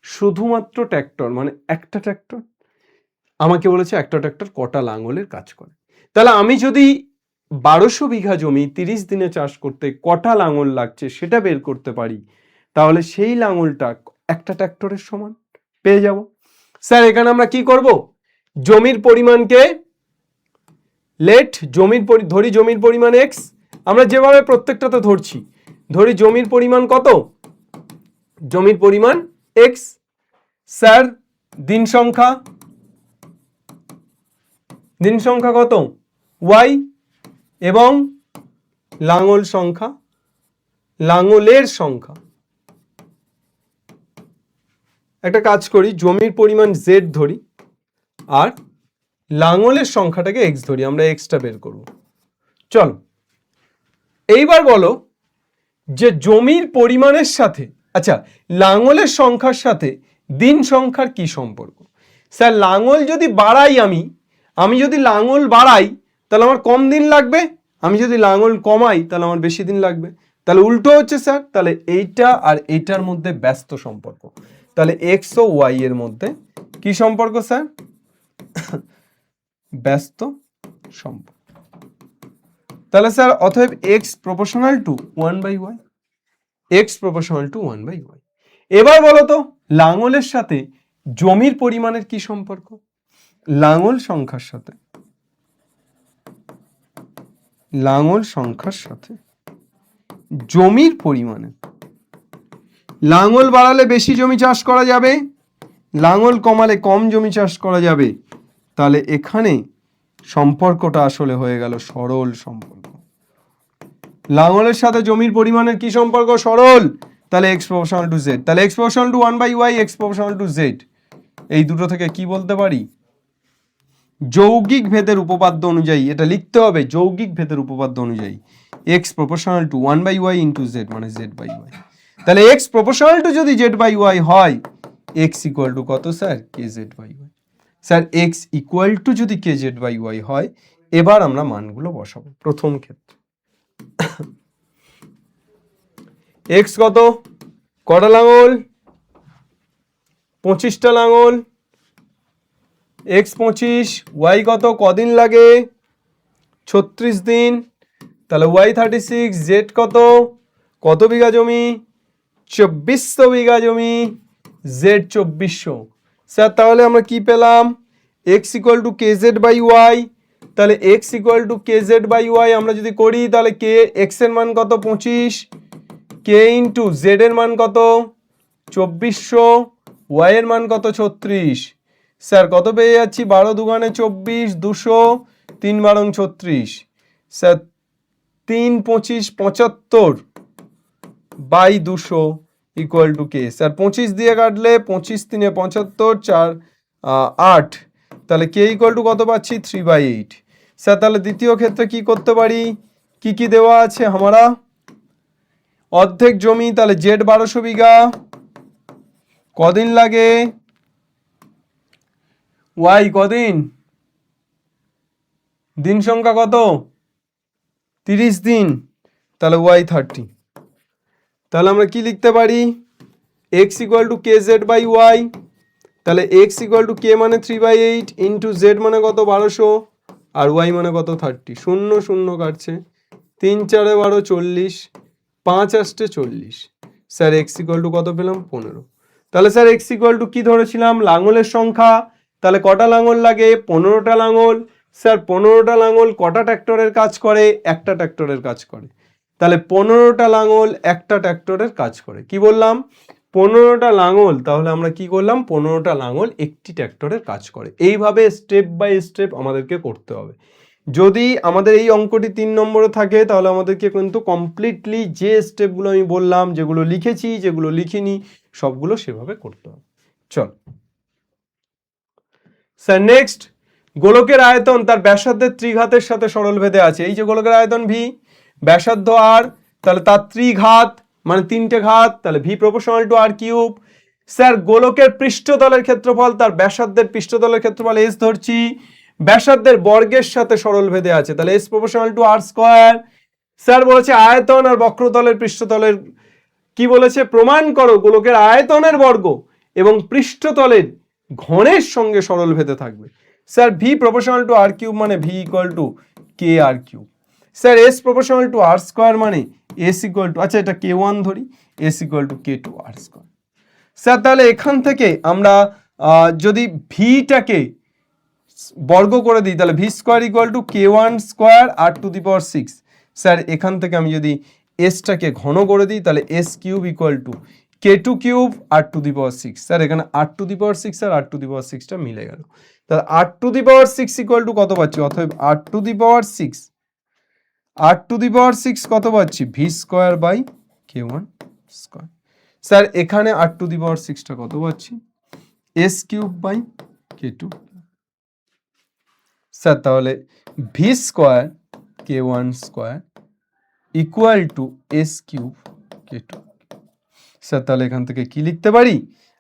শুধুমাত্র ট্র্যাক্টর মানে একটা ট্র্যাক্টর। আমাকে বলেছে একটা ট্র্যাক্টর কটা লাঙলের কাজ করে। তাহলে আমি যদি 1200 বিঘা জমি 30 দিনে চাষ করতে কটা লাঙল লাগছে সেটা বের করতে পারি, তাহলে সেই লাঙলটা একটা ট্র্যাক্টরের সমান পেয়ে যাব। স্যার এখানে আমরা কি করব? জমির পরিমাণকে ধরি জমির পরিমাণ x, আমরা যেভাবে প্রত্যেকটাতে ধরছি, ধরি জমির পরিমাণ কত? জমির পরিমাণ x। স্যার দিন সংখ্যা কত? y, এবং লাঙলের সংখ্যা। একটা কাজ করি, জমির পরিমাণ z ধরি আর লাঙলের সংখ্যাটাকে x ধরি, আমরা xটা বের করব। চল এইবার বলো যে জমির পরিমাণের সাথে, আচ্ছা লাঙলের সংখ্যার সাথে দিন সংখ্যার কি সম্পর্ক? স্যার লাঙল যদি বাড়াই, আমি যদি লাঙল বাড়াই তাহলে আমার কম দিন লাগবে, আমি যদি লাঙল কমাই তাহলে আমার বেশি দিন লাগবে। তাহলে উল্টো হচ্ছে স্যার, তাহলে এইটা আর এইটার মধ্যে ব্যস্ত সম্পর্ক। তাহলে এক্স ও ওয়াই এর মধ্যে কি সম্পর্ক স্যার? ব্যস্ত সম্পর্ক। তাহলে স্যার অতএব x proportional to 1/y, x proportional to 1/y। এবার বলো তো লাঙলের সাথে জমির পরিমাণের কি সম্পর্ক? লাঙল সংখ্যার সাথে জমির পরিমাণে, লাঙল বাড়ালে বেশি জমি চাষ করা যাবে, লাঙল কমালে কম জমি চাষ করা যাবে। তাহলে এখানে সম্পর্কটা আসলে হয়ে গেল সরল সম্পর্ক। লাঙলের সাথে জমির পরিমাণের কি সম্পর্ক? সরল। তাহলে x প্রপোর্শনাল টু z, তাহলে x proportional to 1/y, x proportional to z। এই দুটো থেকে কি বলতে পারি? যৌগিক ভেদের উপপাদ্য অনুযায়ী এটা লিখতে হবে, যৌগিক ভেদের উপপাদ্য অনুযায়ী x proportional to 1/y into z মানে z/y। তাহলে x প্রপোর্শনাল টু যদি z/y হয়, x ইকুয়াল টু কত sir? kz/y। Sir x equal to যদি kz/y হয়, এবার আমরা মানগুলো বসাবো। প্রথম ক্ষেত্রে x কত? কটা লাঙল? 25টা লাঙল। x 25, y কত? কদিন লাগে? 36 দিন। তাহলে y 36, z কত? কত বিঘা জমি? 2400 বিঘা জমি, z 2400। স্যার তাহলে আমরা কি পেলাম? x equal two kz/y। তাহলে x ইকুয়াল টু kz/y আমরা যদি করি তাহলে k, x এর মান কত? 25, k ইন্টু z এর মান কত? 2400, y এর মান কত? 36। স্যার কত পেয়ে যাচ্ছি? 12 দুগুণে 24, 200, 3 বারং 36। Sir 3 25 75 by 200 equal to K? Sir 25 দিয়ে কাটলে 25 3 75, 4 8, তাহলে কে ইকুয়াল টু কত পাচ্ছি? 3/8। স্যার তাহলে দ্বিতীয় ক্ষেত্রে কি করতে পারি? কি কি দেওয়া আছে আমরা? অর্ধেক জমি, তাহলে জেড 1200 বিঘা, কদিন লাগে? ওয়াই কদিন? দিন সংখ্যা কত? 30 দিন, তাহলে ওয়াই 30। তাহলে আমরা কি লিখতে পারি? x equal two kz/y। তাহলে x ইকুয়াল টু k মানে 3/8 ইন্টু z মানে কত? 1200, আর y মানে কত? 30। 0 0 কাটছে, 3 4 12, 40, 5 আসছে 40। স্যার x ইকুয়াল টু কত পেলাম? 15। তাহলে স্যার x ইকুয়াল টু কি ধরেছিলাম? লাঙলের সংখ্যা। তাহলে কটা লাঙল লাগে? 15টা লাঙল। স্যার 15টা লাঙল কটা ট্র্যাক্টরের কাজ করে? একটা ট্র্যাক্টরের কাজ করে। তাহলে 15টা লাঙল একটা ট্র্যাক্টরের কাজ করে। কি বললাম? 15টা লাঙল, তাহলে আমরা কি করলাম? 15টা লাঙল একটি ট্র্যাক্টরের কাজ করে। এইভাবে স্টেপ বাই স্টেপ আমাদেরকে করতে হবে। যদি আমাদের এই অঙ্কটি 3 নম্বরে থাকে তাহলে আমাদেরকে কিন্তু কমপ্লিটলি যে স্টেপগুলো আমি বললাম, যেগুলো লিখেছি যেগুলো লিখিনি, সবগুলো সেভাবে করতে হবে। চল স্যার নেক্সট, গোলকের আয়তন তার ব্যাসার্ধের ত্রিঘাতের সাথে সরল ভেদে আছে। এই যে গোলকের আয়তন ভি, ব্যাসার্ধ আর, তাহলে তার ত্রিঘাত মানে 3টে ঘাত, তাহলে V proportional to R cube. Sir গোলকের পৃষ্ঠতলের ক্ষেত্রফল তার ব্যাসার্ধের পৃষ্ঠতলের ক্ষেত্রফল এস ধরছি, ব্যাসার্ধের বর্গের সাথে সরল ভেদে আছে, তাহলে S proportional to R square. Sir বলেছে আয়তন আর বক্রতলের পৃষ্ঠতলের কি বলেছে, প্রমাণ করো গোলকের আয়তনের বর্গ এবং পৃষ্ঠতলের ঘনের সঙ্গে সরল ভেদে থাকবে। Sir V proportional to R cube মানে V equal to K R cube. Sir S proportional to R square মানে এস ইকুয়াল টু, আচ্ছা এটা কে ওয়ান ধরি, S equal to K two R square. Sir তাহলে এখান থেকে আমরা যদি ভিটাকে বর্গ করে দিই তাহলে V square equal to K one square R to the power six. Sir এখান থেকে আমি যদি এসটাকে ঘন করে দিই তাহলে S cube equal to K two cube R to the power six. Sir এখানে R to the power six R to the power সিক্সটা মিলে গেল, তাহলে R to the power six equal to কত পাচ্ছি, অতএব R to the power six, R to the power six কত পাচ্ছি, V square by K one square. Sir এখানে আর টু দি পাওয়ার সিক্সটা কত পাচ্ছি, S cube by K two. Sir তাহলে V square K one square equal to S cube K two. Sir তাহলে এখান থেকে কি লিখতে পারি,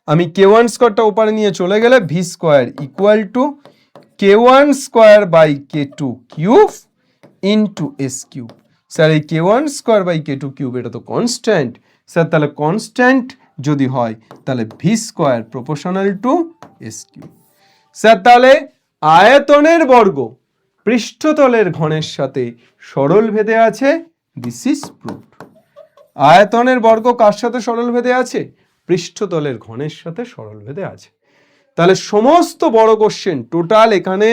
আমি কে ওয়ান স্কোয়ারটা ওপারে নিয়ে চলে গেলে V square equal to K one square by K two cube into S cube. Sir এই K one square by K two cube এটা তো কনস্ট্যান্ট। স্যার তাহলে কনস্ট্যান্ট যদি হয় তাহলে V square proportional to S cube. Sir তাহলে আয়তনের বর্গ পৃষ্ঠতলের ঘনের সাথে সরল ভেদে আছে, দিস ইজ প্রুভড। আয়তনের বর্গ কার সাথে সরল ভেদে আছে, পৃষ্ঠতলের ঘনের সাথে সরল ভেদে আছে। তাহলে সমস্ত বড় কোশ্চেন টোটাল এখানে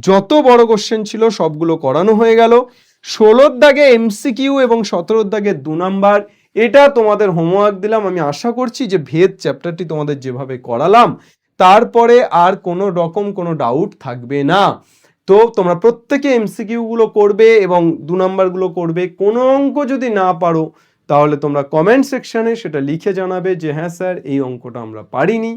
যত বড় কোশ্চেন ছিল সবগুলো করানো হয়ে গেল। 16 দাগে এমসিকিউ এবং 17 দাগে 2 নাম্বার, এটা তোমাদের হোমওয়ার্ক দিলাম। আমি আশা করছি যে ভেদ চ্যাপ্টারটি তোমাদের যেভাবে করালাম তারপরে আর কোনো রকম কোনো ডাউট থাকবে না। তো তোমরা প্রত্যেকে এমসিকিউ গুলো করবে এবং 2 নাম্বারগুলো করবে। কোনো অঙ্ক যদি না পারো তাহলে তোমরা কমেন্ট সেকশনে সেটা লিখে জানাবে যে হ্যাঁ স্যার এই অঙ্কটা আমরা পারিনি,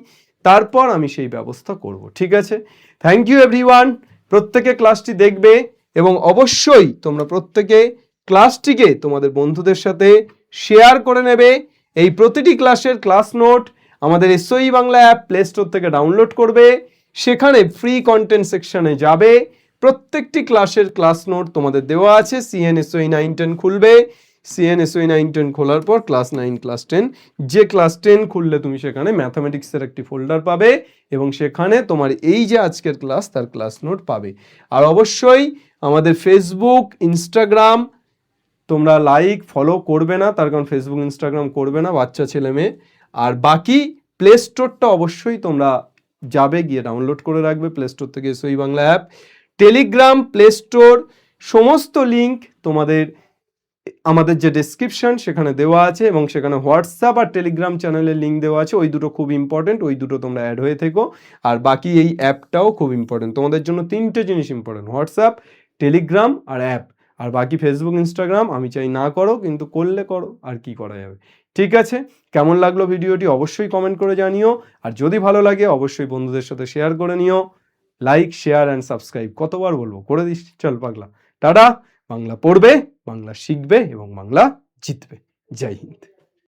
তারপর আমি সেই ব্যবস্থা করব, ঠিক আছে। থ্যাংক ইউ এভরিওয়ান, প্রত্যেকে ক্লাসটি দেখবে এবং অবশ্যই তোমরা প্রত্যেকে ক্লাসটিকে তোমাদের বন্ধুদের সাথে শেয়ার করে নেবে। এই প্রতিটি ক্লাসের ক্লাস নোট আমাদের এসওই বাংলা অ্যাপ প্লে স্টোর থেকে ডাউনলোড করবে, সেখানে ফ্রি কন্টেন্ট সেকশনে যাবে, প্রত্যেকটি ক্লাসের ক্লাস নোট তোমাদের দেওয়া আছে। সিএনএসওই 9-10 খুলবে, সিএনএসওই 9-10 খোলার পর ক্লাস 9 ক্লাস 10, যে ক্লাস 10 খুললে তুমি সেখানে ম্যাথামেটিক্সের একটি ফোল্ডার পাবে এবং সেখানে তোমার এই যে আজকের ক্লাস তার ক্লাস নোট পাবে। আর অবশ্যই আমাদের ফেসবুক ইনস্টাগ্রাম তোমরা লাইক ফলো করবে না, তার কারণ ফেসবুক ইনস্টাগ্রাম করবে না বাচ্চা ছেলে মেয়ে। আর বাকি প্লে স্টোরটা অবশ্যই তোমরা যাবে, গিয়ে ডাউনলোড করে রাখবে প্লে স্টোর থেকে এসওই Bangla app. Telegram, play store সমস্ত লিঙ্ক তোমাদের আমাদের যে ডেসক্রিপশন সেখানে দেওয়া আছে এবং সেখানে হোয়াটসঅ্যাপ আর টেলিগ্রাম চ্যানেলের লিঙ্ক দেওয়া আছে, ওই দুটো খুব ইম্পর্টেন্ট, ওই দুটো তোমরা অ্যাড হয়ে থেকো। আর বাকি এই অ্যাপটাও খুব ইম্পর্টেন্ট, তোমাদের জন্য 3টে জিনিস ইম্পর্টেন্ট, হোয়াটসঅ্যাপ, টেলিগ্রাম আর অ্যাপ। আর বাকি ফেসবুক ইনস্টাগ্রাম আমি চাই না করো, কিন্তু করলে করো, আর কি করা যাবে। ঠিক আছে, কেমন লাগলো ভিডিওটি অবশ্যই কমেন্ট করে জানিও, আর যদি ভালো লাগে অবশ্যই বন্ধুদের সাথে শেয়ার করে নিও। লাইক, শেয়ার অ্যান্ড সাবস্ক্রাইব কতবার বলবো, করে দিস, চল পাগলা। টাটা। বাংলা পড়বে, বাংলা শিখবে এবং বাংলা জিতবে। জয় হিন্দ।